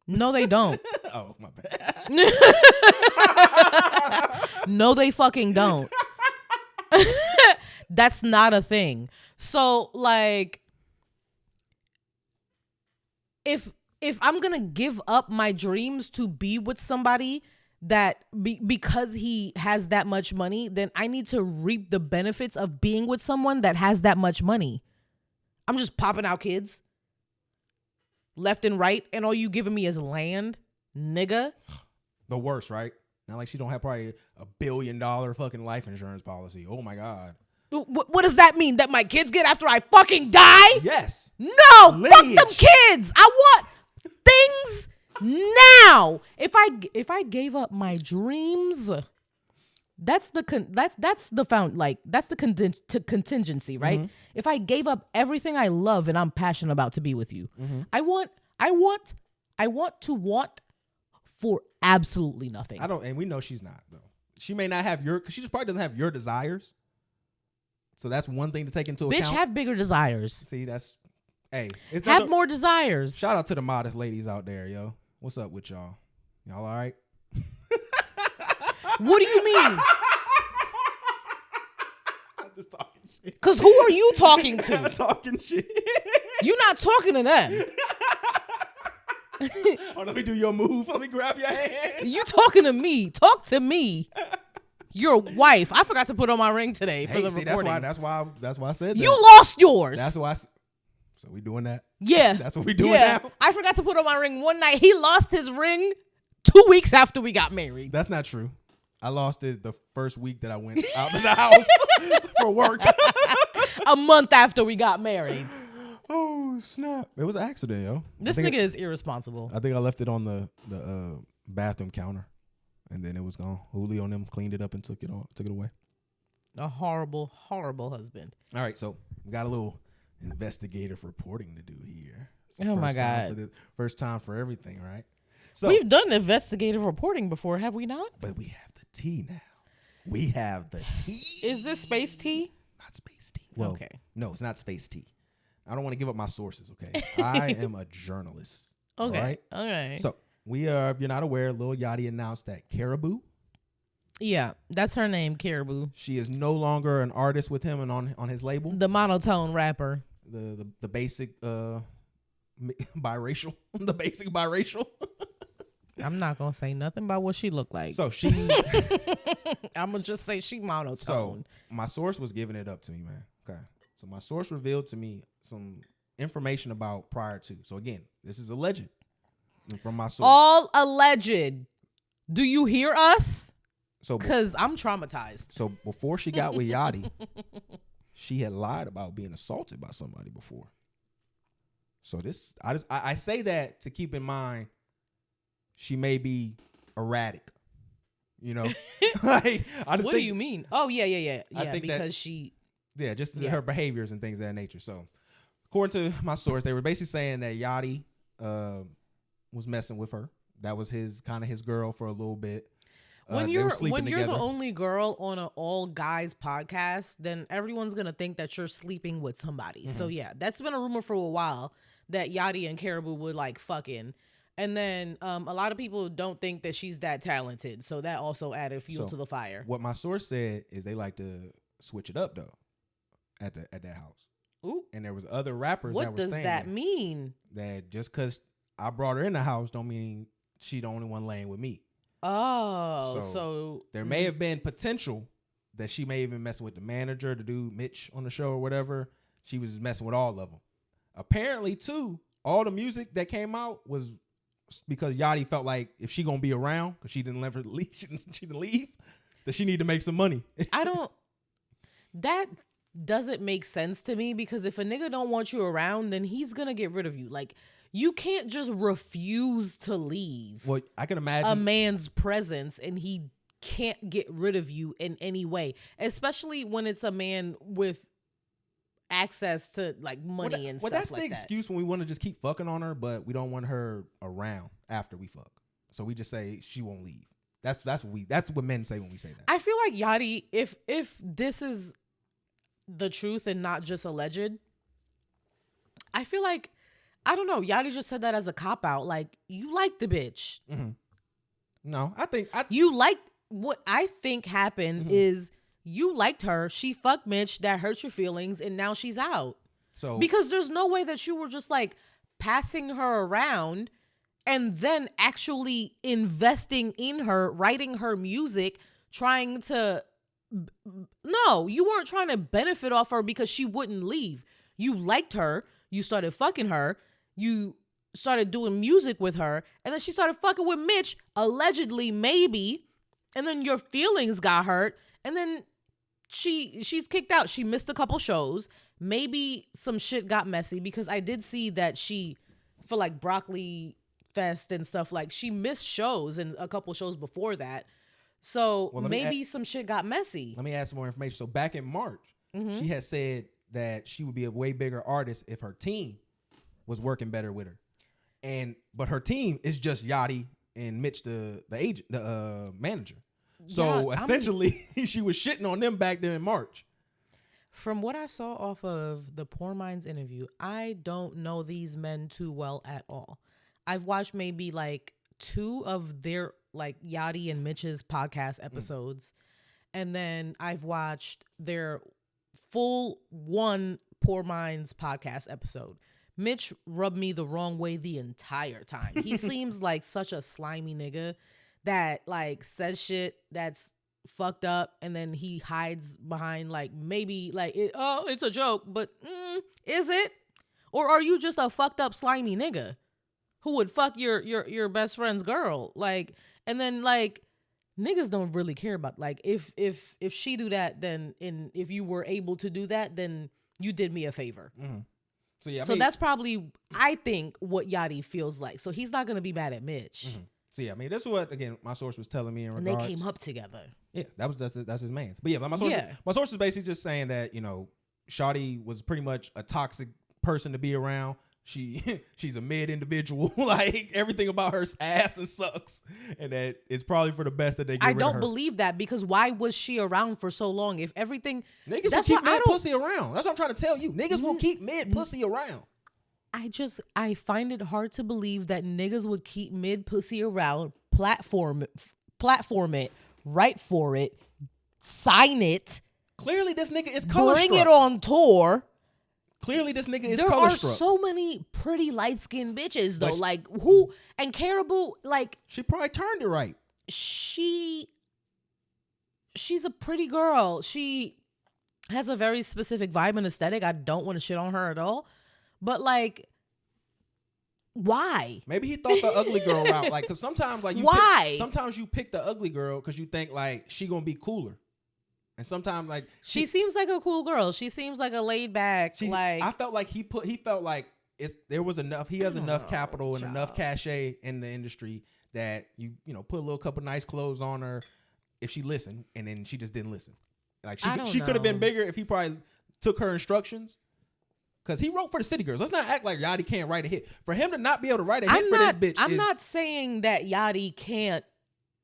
No, they don't. Oh, my bad. No, they fucking don't. That's not a thing. So, like, if I'm gonna give up my dreams to be with somebody that because he has that much money, then I need to reap the benefits of being with someone that has that much money. I'm just popping out kids left and right, and all you giving me is land, nigga. The worst, right? Not like she don't have probably $1 billion fucking life insurance policy. Oh my God. What does that mean? That my kids get after I fucking die? Yes. No, Lineage. fuck them kids. I want things now. If I gave up my dreams, that's the contingency, right? Mm-hmm. If I gave up everything I love and I'm passionate about to be with you, mm-hmm. I want to want for absolutely nothing. And we know she's not though. She may not have because she just probably doesn't have your desires. So that's one thing to take into account. Bitch, have bigger desires. See, have more desires. Shout out to the modest ladies out there, yo. What's up with y'all? Y'all all right? What do you mean? I'm just talking shit. Because who are you talking to? I'm talking shit. You're not talking to them. Oh, let me do your move. Let me grab your hand. You talking to me. Talk to me. Your wife. I forgot to put on my ring today for the recording. That's why I said that. You lost yours. That's why. So we doing that? Yeah. That's what we doing now? I forgot to put on my ring one night. He lost his ring 2 weeks after we got married. That's not true. I lost it the first week that I went out of the house for work. A month after we got married. Oh, snap. It was an accident, yo. This nigga is irresponsible. I think I left it on the bathroom counter. And then it was gone. Julio and them cleaned it up and took it away. A horrible, horrible husband. All right, so we got a little investigative reporting to do here. Oh my God. First time for everything, right? So we've done investigative reporting before, have we not? But we have the tea now. We have the tea. Is this space tea? Not space tea. Well, okay. No, it's not space tea. I don't want to give up my sources, okay? I am a journalist. Okay. All right? Okay. So we are, if you're not aware, Lil Yachty announced that Caribou. Yeah, that's her name, Caribou. She is no longer an artist with him and on his label. The monotone rapper. The basic biracial. The basic biracial. I'm not gonna say nothing about what she looked like. So she I'm gonna just say she monotone. So my source was giving it up to me, man. Okay. So my source revealed to me some information about prior to. So again, this is alleged from my source. All alleged. Do you hear us? So because I'm traumatized. So before she got with Yachty, she had lied about being assaulted by somebody before. So this, I say that to keep in mind, she may be erratic. You know, like, what do you mean? Oh yeah. I think because she. Yeah, just her behaviors and things of that nature. So, according to my source, they were basically saying that Yachty was messing with her. That was his girl for a little bit. When you're the only girl on an all guys podcast, then everyone's gonna think that you're sleeping with somebody. Mm-hmm. So yeah, that's been a rumor for a while that Yachty and Caribou would like fucking. And then a lot of people don't think that she's that talented, so that also added fuel to the fire. What my source said is they like to switch it up though, at that house. Ooh. And there was other rappers. What that were does saying that mean? That just because I brought her in the house don't mean she the only one laying with me. Oh, so there may have been potential that she may have been messing with the manager, the dude Mitch on the show or whatever. She was messing with all of them. Apparently, too, all the music that came out was because Yachty felt like if she gonna be around, because she didn't let her leave, she didn't leave, that she need to make some money. That doesn't make sense to me, because if a nigga don't want you around, then he's gonna get rid of you. Like, you can't just refuse to leave. Well, I can imagine a man's presence and he can't get rid of you in any way, especially when it's a man with access to like money and stuff like that. Well, that's the excuse when we want to just keep fucking on her, but we don't want her around after we fuck. So we just say she won't leave. That's what men say when we say that. I feel like Yachty, if this is the truth and not just alleged, I feel like, I don't know, Yachty just said that as a cop out. Like, you like the bitch. Mm-hmm. No, you like what I think happened is you liked her. She fucked Mitch. That hurt your feelings, and now she's out. So because there's no way that you were just like passing her around and then actually investing in her, writing her music, trying to. No, you weren't trying to benefit off her because she wouldn't leave. You liked her. You started fucking her. You started doing music with her, and then she started fucking with Mitch, allegedly, maybe, and then your feelings got hurt, and then she's kicked out. She missed a couple shows. Maybe some shit got messy, because I did see that she, for like Broccoli Fest and stuff, like she missed shows and a couple shows before that. So maybe some shit got messy. Let me add some more information. So back in March, she had said that she would be a way bigger artist if her team was working better with her. But her team is just Yachty and Mitch, the agent, the manager. So essentially, she was shitting on them back then in March. From what I saw off of the Poor Minds interview, I don't know these men too well at all. I've watched maybe like 2 of their like Yachty and Mitch's podcast episodes, and then I've watched their full 1 Poor Minds podcast episode. Mitch rubbed me the wrong way the entire time. He seems like such a slimy nigga that like says shit that's fucked up, and then he hides behind like maybe like it's a joke, but is it? Or are you just a fucked up slimy nigga who would fuck your best friend's girl? Like, and then like niggas don't really care about like if she do that, then if you were able to do that, then you did me a favor. So yeah, that's probably, I think, what Yachty feels like. So he's not gonna be mad at Mitch. So yeah, I mean, this is what again my source was telling me in regards. And they came up together. Yeah, that's his man's. But yeah, my source is basically just saying that, you know, Shawty was pretty much a toxic person to be around. She's a mid individual. Like, everything about her ass and sucks, and that it's probably for the best that they get rid of her. I don't believe that, because why was she around for so long? If everything niggas will keep mid pussy around. That's what I'm trying to tell you. Niggas will keep mid pussy around. I find it hard to believe that niggas would keep mid pussy around, platform it, write for it, sign it. Clearly, this nigga is color bring it on tour. Clearly, this nigga is there color are struck. So many pretty light-skinned bitches, though. Like, who? And Caribou, like... She probably turned it right. She's a pretty girl. She has a very specific vibe and aesthetic. I don't want to shit on her at all. But, like, why? Maybe he thought the ugly girl route. Like, because sometimes, like... sometimes you pick the ugly girl because you think, like, she gonna be cooler. And sometimes, like, she seems like a cool girl. She seems like a laid back. Like, I felt like he felt like there was enough. He has enough capital and enough cachet in the industry that you know put a little couple nice clothes on her if she listened, and then she just didn't listen. Like she could have been bigger if he probably took her instructions. Because he wrote for the City Girls. Let's not act like Yachty can't write a hit. For him to not be able to write a hit for this bitch, I'm not saying that Yachty can't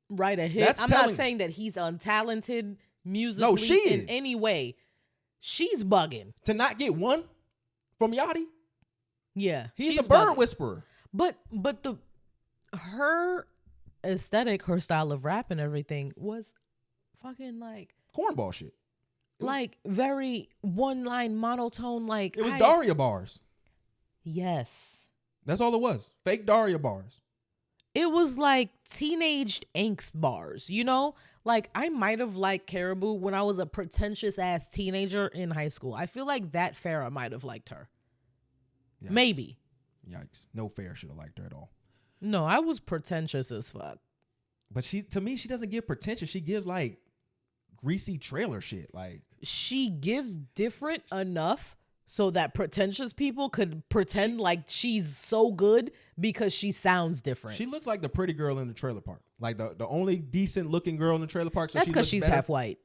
write a hit. I'm not saying that he's untalented musically in any way. She's bugging to not get one from Yachty. Yeah, he's a bird whisperer. But the her aesthetic, her style of rap and everything was fucking like cornball shit. Like very one line monotone. Like it was Daria bars. Yes. That's all it was. Fake Daria bars. It was like teenage angst bars, you know? Like I might have liked Caribou when I was a pretentious ass teenager in high school. I feel like that Farrah might have liked her. Yikes. Maybe. Yikes. No Fair should have liked her at all. No, I was pretentious as fuck. But to me, she doesn't give pretentious. She gives like greasy trailer shit. Like she gives different enough so that pretentious people could pretend like she's so good because she sounds different. She looks like the pretty girl in the trailer park. Like the only decent looking girl in the trailer park. So that's because she's better. half white.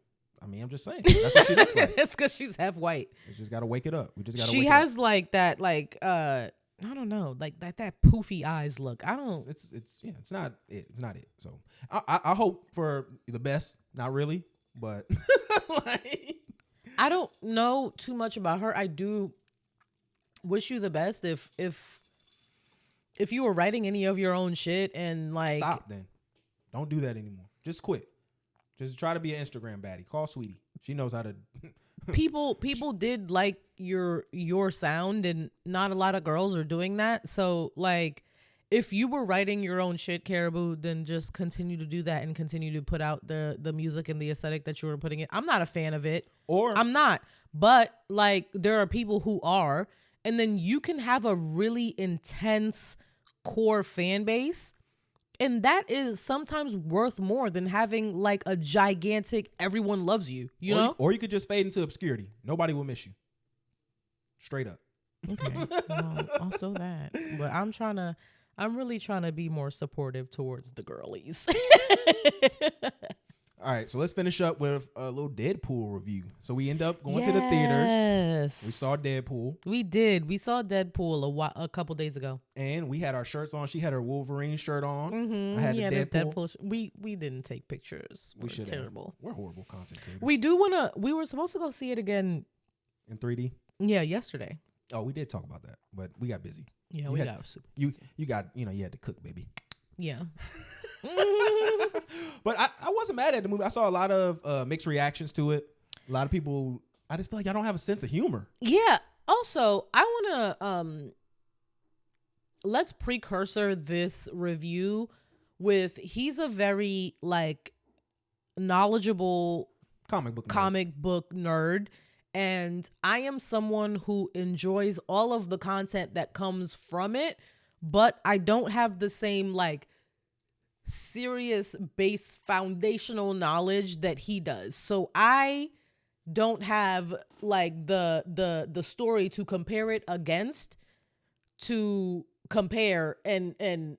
I mean, I'm just saying. That's what she looks like. It's because she's half white. We just gotta wake it up. We just gotta. She has like that, like I don't know, like that poofy eyes look. I don't. It's not it. It's not it. So I hope for the best. Not really, but like. I don't know too much about her. I do wish you the best. If you were writing any of your own shit and like stop, then don't do that anymore. Just quit. Just try to be an Instagram baddie. Call Sweetie. She knows how to. people did like your sound, and not a lot of girls are doing that. So like, if you were writing your own shit, Caribou, then just continue to do that and continue to put out the music and the aesthetic that you were putting in. I'm not a fan of it. Or I'm not. But like there are people who are, and then you can have a really intense core fan base, and that is sometimes worth more than having like a gigantic everyone loves you, you know? Or you could just fade into obscurity. Nobody will miss you. Straight up. Okay. Well, also that. But I'm really trying to be more supportive towards the girlies. All right, so let's finish up with a little Deadpool review. So we end up going to the theaters. We saw Deadpool. We did. We saw Deadpool a couple days ago. And we had our shirts on. She had her Wolverine shirt on. Mm-hmm. I had the Deadpool. We didn't take pictures. We should. Terrible. We're horrible content creators. We were supposed to go see it again. In 3D? Yeah, yesterday. Oh, we did talk about that, but we got busy. Yeah, we got super busy. You got, you had to cook, baby. Yeah. But I wasn't mad at the movie. I saw a lot of mixed reactions to it. A lot of people, I just feel like y'all don't have a sense of humor. Yeah. Also, I want to let's precursor this review with he's a very like knowledgeable comic book nerd, and I am someone who enjoys all of the content that comes from it, but I don't have the same like serious base foundational knowledge that he does. So I don't have like the story to compare it against, to compare and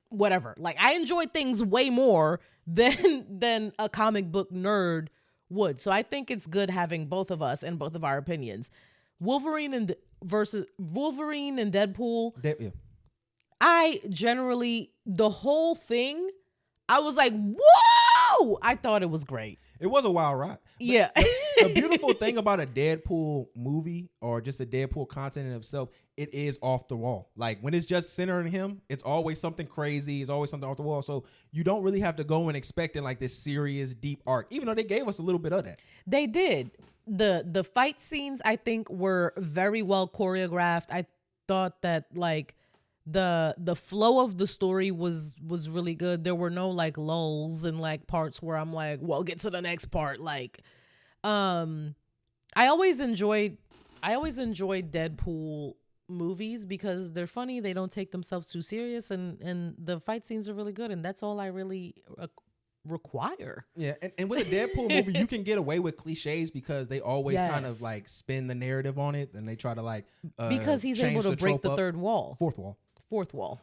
whatever. Like I enjoy things way more than a comic book nerd would. So I think it's good having both of us and both of our opinions. Wolverine and Deadpool. Yeah. I generally, the whole thing, I was like, whoa! I thought it was great. It was a wild ride. Yeah. The beautiful thing about a Deadpool movie or just a Deadpool content in itself, it is off the wall. Like when it's just centering him, it's always something crazy. It's always something off the wall. So you don't really have to go and expecting like this serious, deep arc, even though they gave us a little bit of that. They did. The fight scenes, I think, were very well choreographed. I thought that like the flow of the story was really good. There were no like lulls and like parts where I'm like, well, get to the next part. Like, I always enjoyed Deadpool movies because they're funny. They don't take themselves too serious, and the fight scenes are really good. And that's all I really require. Yeah, and with a Deadpool movie, you can get away with cliches because they always kind of like spin the narrative on it, and they try to like because he's able to break the third wall, fourth wall.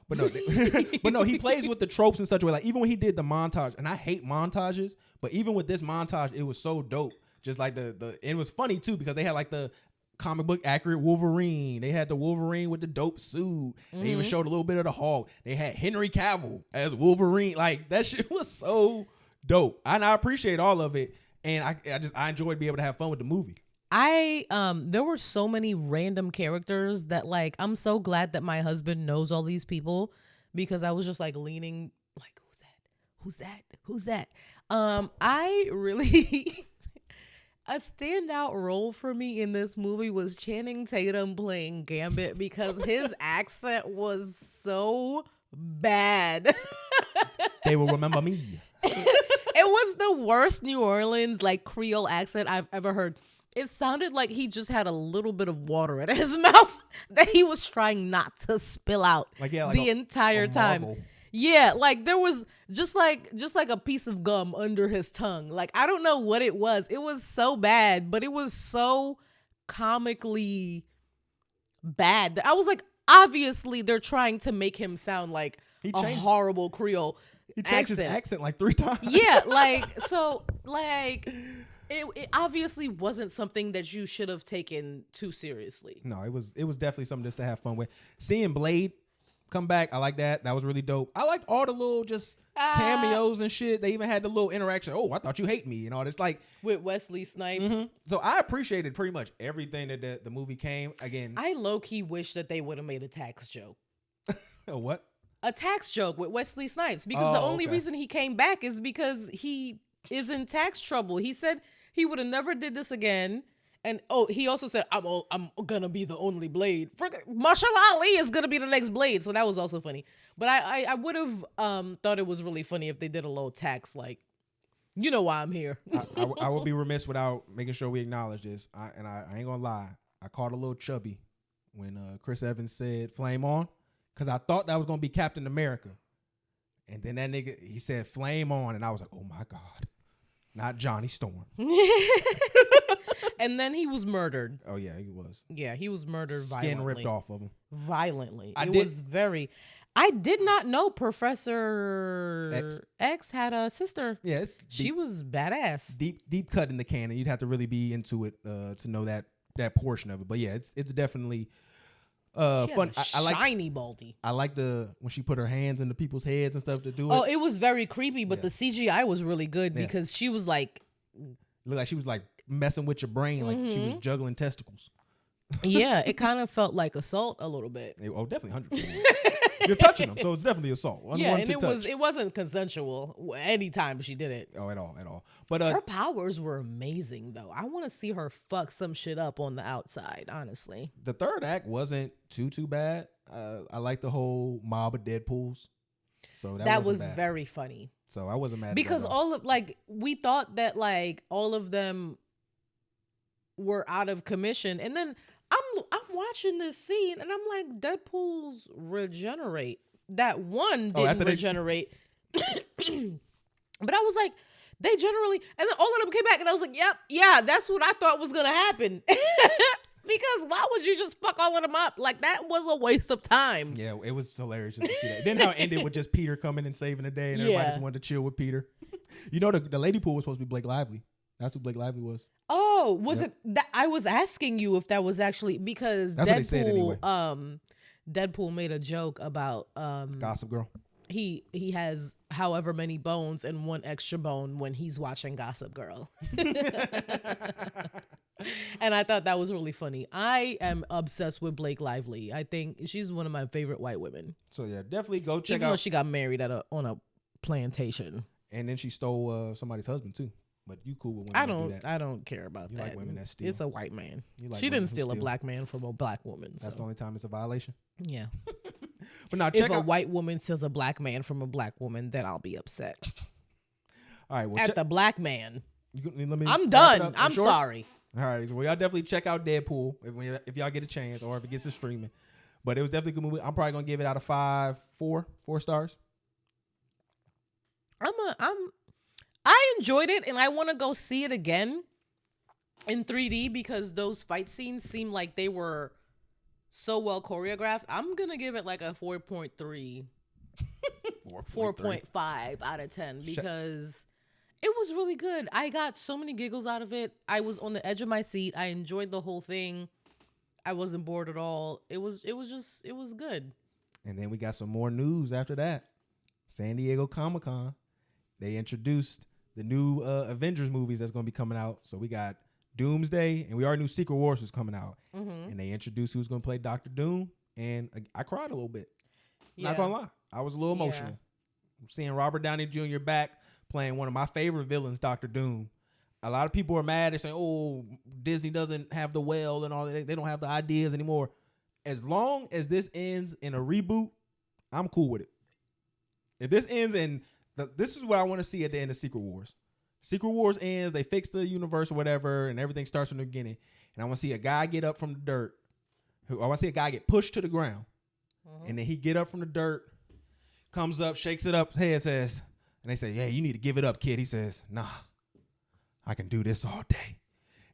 But no, he plays with the tropes in such a way. Like even when he did the montage, and I hate montages, but even with this montage, it was so dope. Just like and it was funny too because they had like the comic book accurate Wolverine. They had the Wolverine with the dope suit. They even showed a little bit of the Hulk. They had Henry Cavill as Wolverine. Like that shit was so dope, and I appreciate all of it. And I enjoyed being able to have fun with the movie. There were so many random characters that like I'm so glad that my husband knows all these people because I was just like leaning like, who's that? I really a standout role for me in this movie was Channing Tatum playing Gambit because his accent was so bad. They will remember me. It was the worst New Orleans like Creole accent I've ever heard. It sounded like he just had a little bit of water in his mouth that he was trying not to spill out the entire time. Marble. Yeah, like there was just like a piece of gum under his tongue. Like I don't know what it was. It was so bad, but it was so comically bad. I was like, obviously they're trying to make him sound like a horrible Creole He changed his accent like 3 times. Yeah, like so like it obviously wasn't something that you should have taken too seriously. No, it was definitely something just to have fun with. Seeing Blade come back, I like that. That was really dope. I liked all the little just cameos and shit. They even had the little interaction. Oh, I thought you hate me and all this, like with Wesley Snipes. Mm-hmm. So I appreciated pretty much everything that the movie came. Again, I low-key wish that they would have made a tax joke. A what? A tax joke with Wesley Snipes, because the only reason he came back is because he is in tax trouble. He said he would have never did this again. And he also said, I'm gonna be the only Blade. Marshall Ali is gonna be the next Blade. So that was also funny. But I would have thought it was really funny if they did a little tax, like, you know why I'm here. I would be remiss without making sure we acknowledge this. I ain't gonna lie. I caught a little chubby when Chris Evans said "Flame on," because I thought that was gonna be Captain America, and then that nigga he said "Flame on," and I was like, oh my God, not Johnny Storm. And then he was murdered. Oh yeah, he was. Yeah, he was murdered violently. Skin ripped off of him. Violently. Was very. I did not know Professor X had a sister. Yeah, she was badass. Deep cut in the canon. You'd have to really be into it to know that portion of it. But yeah, it's definitely fun. I like shiny baldy. I like when she put her hands into people's heads and stuff to do it. Oh, it was very creepy, but the CGI was really good because she was like, looked like she was like messing with your brain, like she was juggling testicles. Yeah, it kind of felt like assault a little bit. Definitely 100%. You're touching them, so it's definitely assault. Yeah, and it wasn't consensual anytime she did it. Oh, at all. But her powers were amazing, though. I want to see her fuck some shit up on the outside, honestly. The third act wasn't too bad. I like the whole mob of Deadpools. So that was bad. Very funny. So I wasn't mad because at that we thought that like all of them were out of commission, and then I'm watching this scene and I'm like, Deadpool's regenerate. That one didn't regenerate. But I was like, they generally, and then all of them came back and I was like, yeah, that's what I thought was gonna happen. Because why would you just fuck all of them up? Like, that was a waste of time. Yeah, it was hilarious just to see that. Then how it ended with just Peter coming and saving the day and everybody just wanted to chill with Peter. You know, the lady pool was supposed to be Blake Lively. That's who Blake Lively was. Oh, was it that? I was asking you if that was actually because that's Deadpool. What they said anyway. Deadpool made a joke about Gossip Girl. He has however many bones and one extra bone when he's watching Gossip Girl. And I thought that was really funny. I am obsessed with Blake Lively. I think she's one of my favorite white women. So yeah, definitely go check Even out. though she got married on a plantation, and then she stole somebody's husband too. But you cool with women? I don't care about you that. Like women that steal. It's a white man. Like she didn't steal a black man from a black woman. That's the only time it's a violation. Yeah. But now if a white woman steals a black man from a black woman, then I'll be upset. All right. Well, at the black man. I'm done. I'm sorry. All right. So y'all definitely check out Deadpool if y'all get a chance or if it gets to streaming. But it was definitely a good movie. I'm probably gonna give it out of 4 stars. I enjoyed it and I want to go see it again in 3D because those fight scenes seem like they were so well choreographed. I'm going to give it like a 4.3, 4.5 out of 10 because it was really good. I got so many giggles out of it. I was on the edge of my seat. I enjoyed the whole thing. I wasn't bored at all. It was good. And then we got some more news after that. San Diego Comic-Con. They introduced the new Avengers movies that's going to be coming out. So we got Doomsday, and we already knew Secret Wars was coming out. Mm-hmm. And they introduced who's going to play Dr. Doom, and I cried a little bit. Not gonna lie, I was a little emotional. Seeing Robert Downey Jr. back playing one of my favorite villains, Dr. Doom. A lot of people are mad. They're saying, "Oh, Disney doesn't have the well and all that. They don't have the ideas anymore." As long as this ends in a reboot, I'm cool with it. If this ends in this is what I want to see at the end of Secret Wars. Secret Wars ends, they fix the universe or whatever, and everything starts from the beginning. And I want to see a guy get up from the dirt. I want to see a guy get pushed to the ground. And then he get up from the dirt, comes up, shakes it up, his head says, and they say, "Yeah, you need to give it up, kid." He says, "Nah, I can do this all day."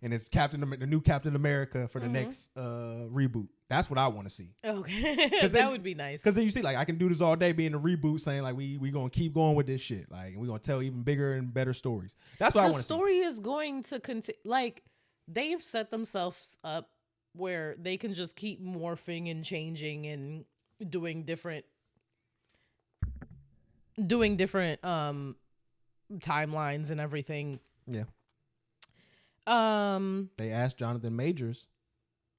And it's the new Captain America for the next reboot. That's what I want to see. Okay, that would be nice. Because then you see, like, I can do this all day, being a reboot, saying like we gonna keep going with this shit, like we gonna tell even bigger and better stories. That's what I want to see. The story is going to continue. Like, they've set themselves up where they can just keep morphing and changing and doing different timelines and everything. Yeah. They asked Jonathan Majors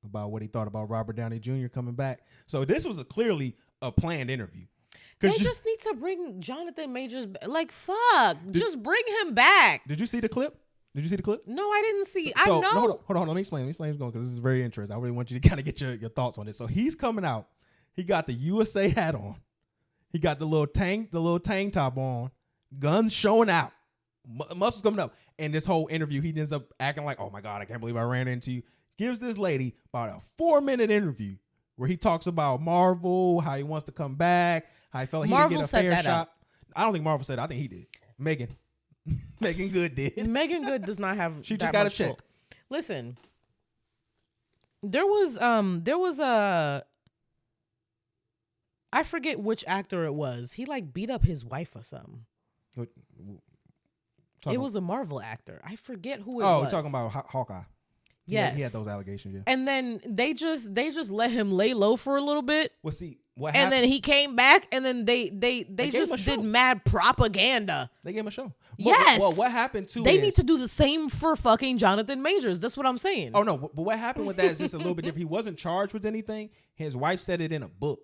about what he thought about Robert Downey Jr. coming back. So this was clearly a planned interview. They just need to bring Jonathan Majors back. Like, fuck. Just bring him back. Did you see the clip? No, I didn't see. So, I know. No, hold on. Let me explain what's going, because this is very interesting. I really want you to kind of get your thoughts on this. So he's coming out. He got the USA hat on. He got the little tank top on. Guns showing out. Muscles coming up. And this whole interview, he ends up acting like, "Oh my God, I can't believe I ran into you." Gives this lady about a 4-minute interview where he talks about Marvel, how he wants to come back, how he felt like he didn't get a fair shot. I don't think Marvel said it. I think he did. Megan Good did. Megan Good does not have. She just got a check. Pull. Listen, there was a, I forget which actor it was. He like beat up his wife or something. It was a Marvel actor. I forget who it was. Oh, you're talking about Hawkeye. Yes. He had those allegations, yeah. And then they just let him lay low for a little bit. Well, see, what happened? And then he came back, and then they just did mad propaganda. They gave him a show. Yes. Well, what happened too? They need to do the same for fucking Jonathan Majors. That's what I'm saying. Oh no, but what happened with that is just a little bit different. He wasn't charged with anything. His wife said it in a book,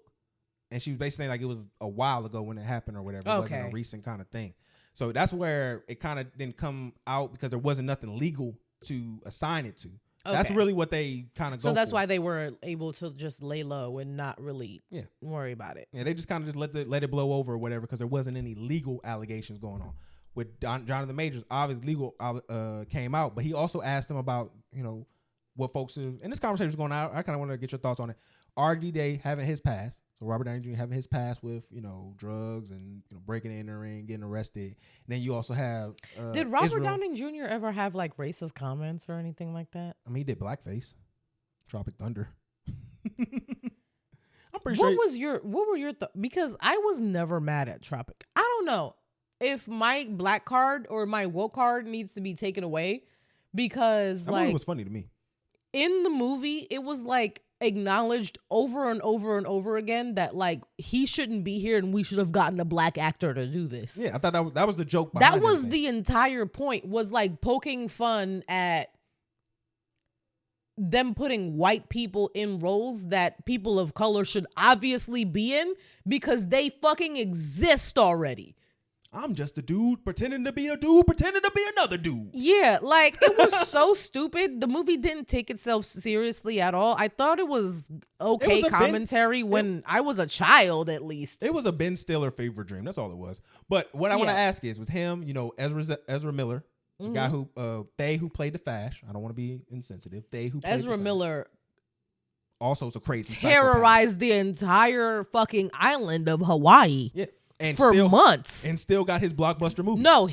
and she was basically saying like it was a while ago when it happened or whatever. It wasn't a recent kind of thing. So that's where it kind of didn't come out because there wasn't nothing legal to assign it to. Okay. That's really what they kind of go. So that's why they were able to just lay low and not really worry about it. Yeah, they just kind of just let it blow over or whatever because there wasn't any legal allegations going on. With Jonathan Majors, obviously legal came out, but he also asked him about, what folks are, and this conversation was going out. I kind of want to get your thoughts on it. RD Day having his past, so Robert Downey Jr. having his past with drugs and breaking and entering, getting arrested. And then you also have did Robert Downey Jr. ever have like racist comments or anything like that? I mean, he did blackface, Tropic Thunder. I'm pretty sure. What were your because I was never mad at Tropic. I don't know if my black card or my woke card needs to be taken away because that movie was funny to me. In the movie, it was like acknowledged over and over and over again that like he shouldn't be here and we should have gotten a black actor to do this. Yeah, I thought that was the joke behind that was the entire point, was like poking fun at them putting white people in roles that people of color should obviously be in because they fucking exist already. I'm just a dude pretending to be a dude pretending to be another dude. Yeah, like it was so stupid. The movie didn't take itself seriously at all. I thought it was okay commentary when I was a child, at least. It was a Ben Stiller fever dream. That's all it was. But what I want to ask is, with him, Ezra Miller, the guy who who played the Fash. I don't want to be insensitive. Who played Ezra Miller also is a crazy terrorized the entire fucking island of Hawaii. Yeah. And for months. And still got his blockbuster movie. No,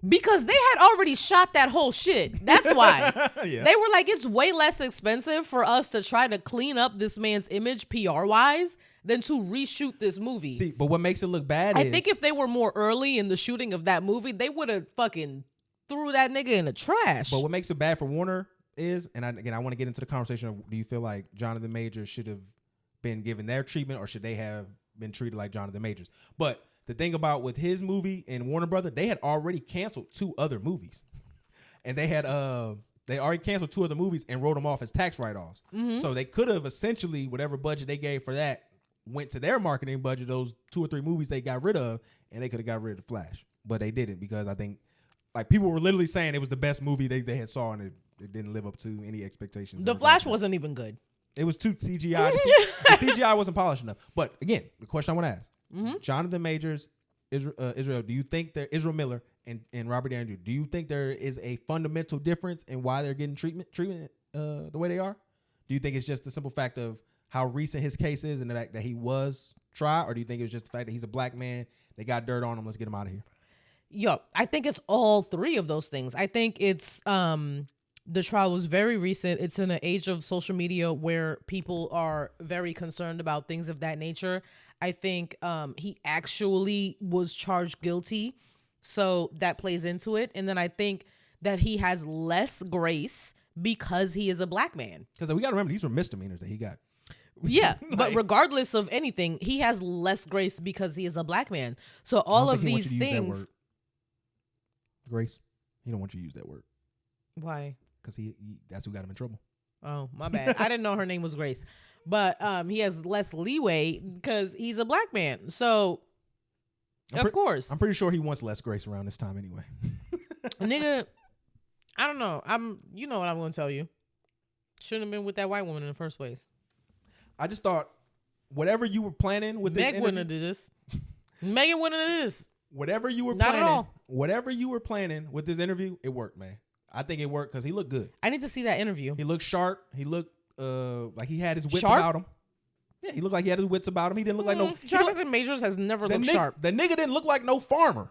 because they had already shot that whole shit. That's why. Yeah. They were like, it's way less expensive for us to try to clean up this man's image PR-wise than to reshoot this movie. See, but what makes it look bad I think if they were more early in the shooting of that movie, they would have fucking threw that nigga in the trash. But what makes it bad for Warner is, and I want to get into the conversation of, do you feel like Jonathan Majors should have been given their treatment, or should they have been treated like Jonathan Majors? But the thing about with his movie and Warner Brother, they had already canceled 2 other movies, and they already canceled 2 other movies and wrote them off as tax write-offs. Mm-hmm. So they could have essentially, whatever budget they gave for that, went to their marketing budget, those 2 or 3 movies they got rid of, and they could have got rid of the Flash, but they didn't because I think like people were literally saying it was the best movie they had saw, and it didn't live up to any expectations. The Flash wasn't even good. It was too CGI. The CGI wasn't polished enough. But again, the question I want to ask: Jonathan Majors, Israel. Do you think Israel Miller and Robert Andrew? Do you think there is a fundamental difference in why they're getting treatment the way they are? Do you think it's just the simple fact of how recent his case is and the fact that he was tried, or do you think it was just the fact that he's a black man? They got dirt on him. Let's get him out of here. Yo, I think it's all 3 of those things. I think it's the trial was very recent. It's in an age of social media where people are very concerned about things of that nature. I think he actually was charged guilty, so that plays into it. And then I think that he has less grace because he is a black man. Because we got to remember, these were misdemeanors that he got. Yeah, but regardless of anything, he has less grace because he is a black man. So all of these things. Grace, he don't want you to use that word. Why? Because he that's who got him in trouble. Oh, my bad. I didn't know her name was Grace. But he has less leeway because he's a black man. So, of course. I'm pretty sure he wants less grace around this time anyway. Nigga, I don't know. You know what I'm going to tell you. Shouldn't have been with that white woman in the first place. I just thought, whatever you were planning with this Meg wouldn't have did this. Megan wouldn't have did this. Whatever you were planning with this interview, it worked, man. I think it worked because he looked good. I need to see that interview. He looked sharp. He looked like he had his wits Sharp? about him. Yeah, he looked like he had his wits about him. He didn't look like no. Jonathan Majors has never looked sharp. The nigga didn't look like no farmer.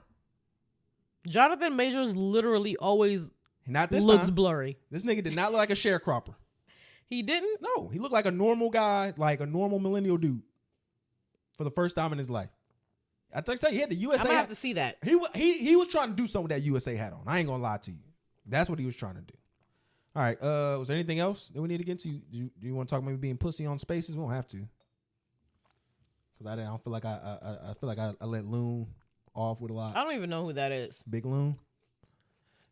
Jonathan Majors literally always Not this looks time. blurry. This nigga did not look like a sharecropper. He didn't? No, he looked like a normal guy, like a normal millennial dude for the first time in his life. I tell you, he had the USA. I'm going to have to see that. He was trying to do something with that USA hat on. I ain't going to lie to you. That's what he was trying to do. All right. Was there anything else that we need to get to? Do you want to talk maybe being pussy on spaces? We don't have to. Because I don't feel like I feel like I let Loon off with a lot. I don't even know who that is. Big Loon.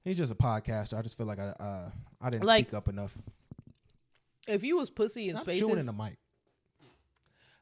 He's just a podcaster. I just feel like I didn't Like, speak up enough. If you was pussy in I'm spaces. chewing in the mic.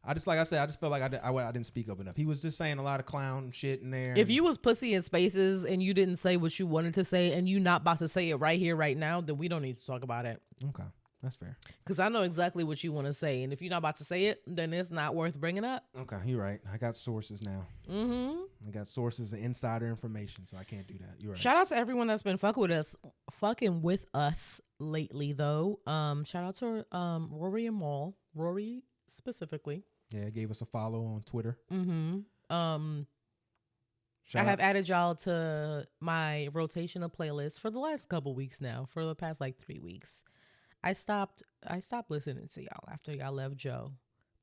I just felt like I didn't speak up enough. He was just saying a lot of clown shit in there. If you was pussy in spaces and you didn't say what you wanted to say and you not about to say it right here, right now, then we don't need to talk about it. Okay, that's fair. Because I know exactly what you want to say. And if you're not about to say it, then it's not worth bringing up. Okay, you're right. I got sources now. Mm-hmm. I got sources and insider information, so I can't do that. You're right. Shout out to everyone that's been fucking with us lately, though. Shout out to Rory and Maul. Rory specifically. Yeah, gave us a follow on Twitter. Mm-hmm. I Shout have out. added y'all to my rotational playlist for the last couple weeks now. For the past like 3 weeks, I stopped listening to y'all after y'all left Joe,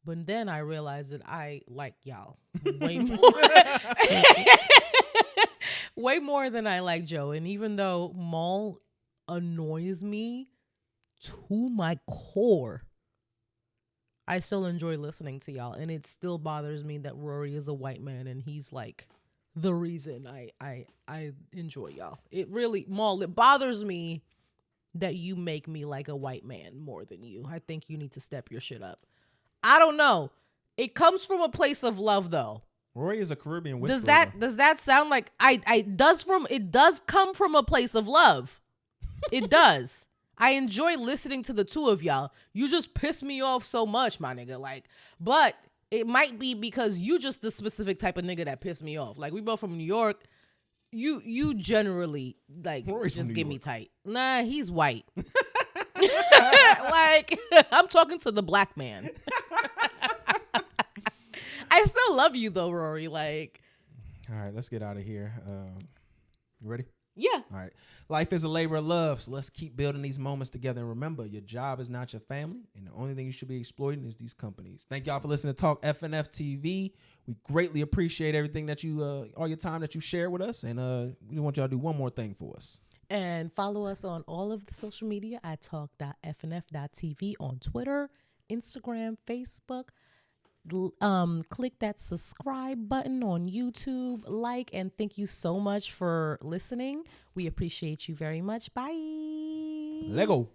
but then I realized that I like y'all way more, way more than I like Joe. And even though Maul annoys me to my core, I still enjoy listening to y'all, and it still bothers me that Rory is a white man and he's like the reason I enjoy y'all. It really, Maul, it bothers me that you make me like a white man more than you. I think you need to step your shit up. I don't know. It comes from a place of love, though. Rory is a Caribbean whisperer. Does that sound like it does come from a place of love. It does. I enjoy listening to the two of y'all. You just piss me off so much, my nigga. Like, but it might be because you just the specific type of nigga that pissed me off. Like, we both from New York. You generally like Rory's just from New get me York. tight. Nah, he's white. Like, I'm talking to the black man. I still love you though, Rory. Like, All right, let's get out of here. You ready? yeah. All right. Life is a labor of love, so let's keep building these moments together. And remember, your job is not your family, and the only thing you should be exploiting is these companies. Thank y'all for listening to Talk FNF TV. We greatly appreciate everything that you, all your time that you share with us, and we want y'all to do one more thing for us. And follow us on all of the social media at talk.fnf.tv on Twitter, Instagram, Facebook. Click that subscribe button on YouTube, and thank you so much for listening. We appreciate you very much. Bye. Lego.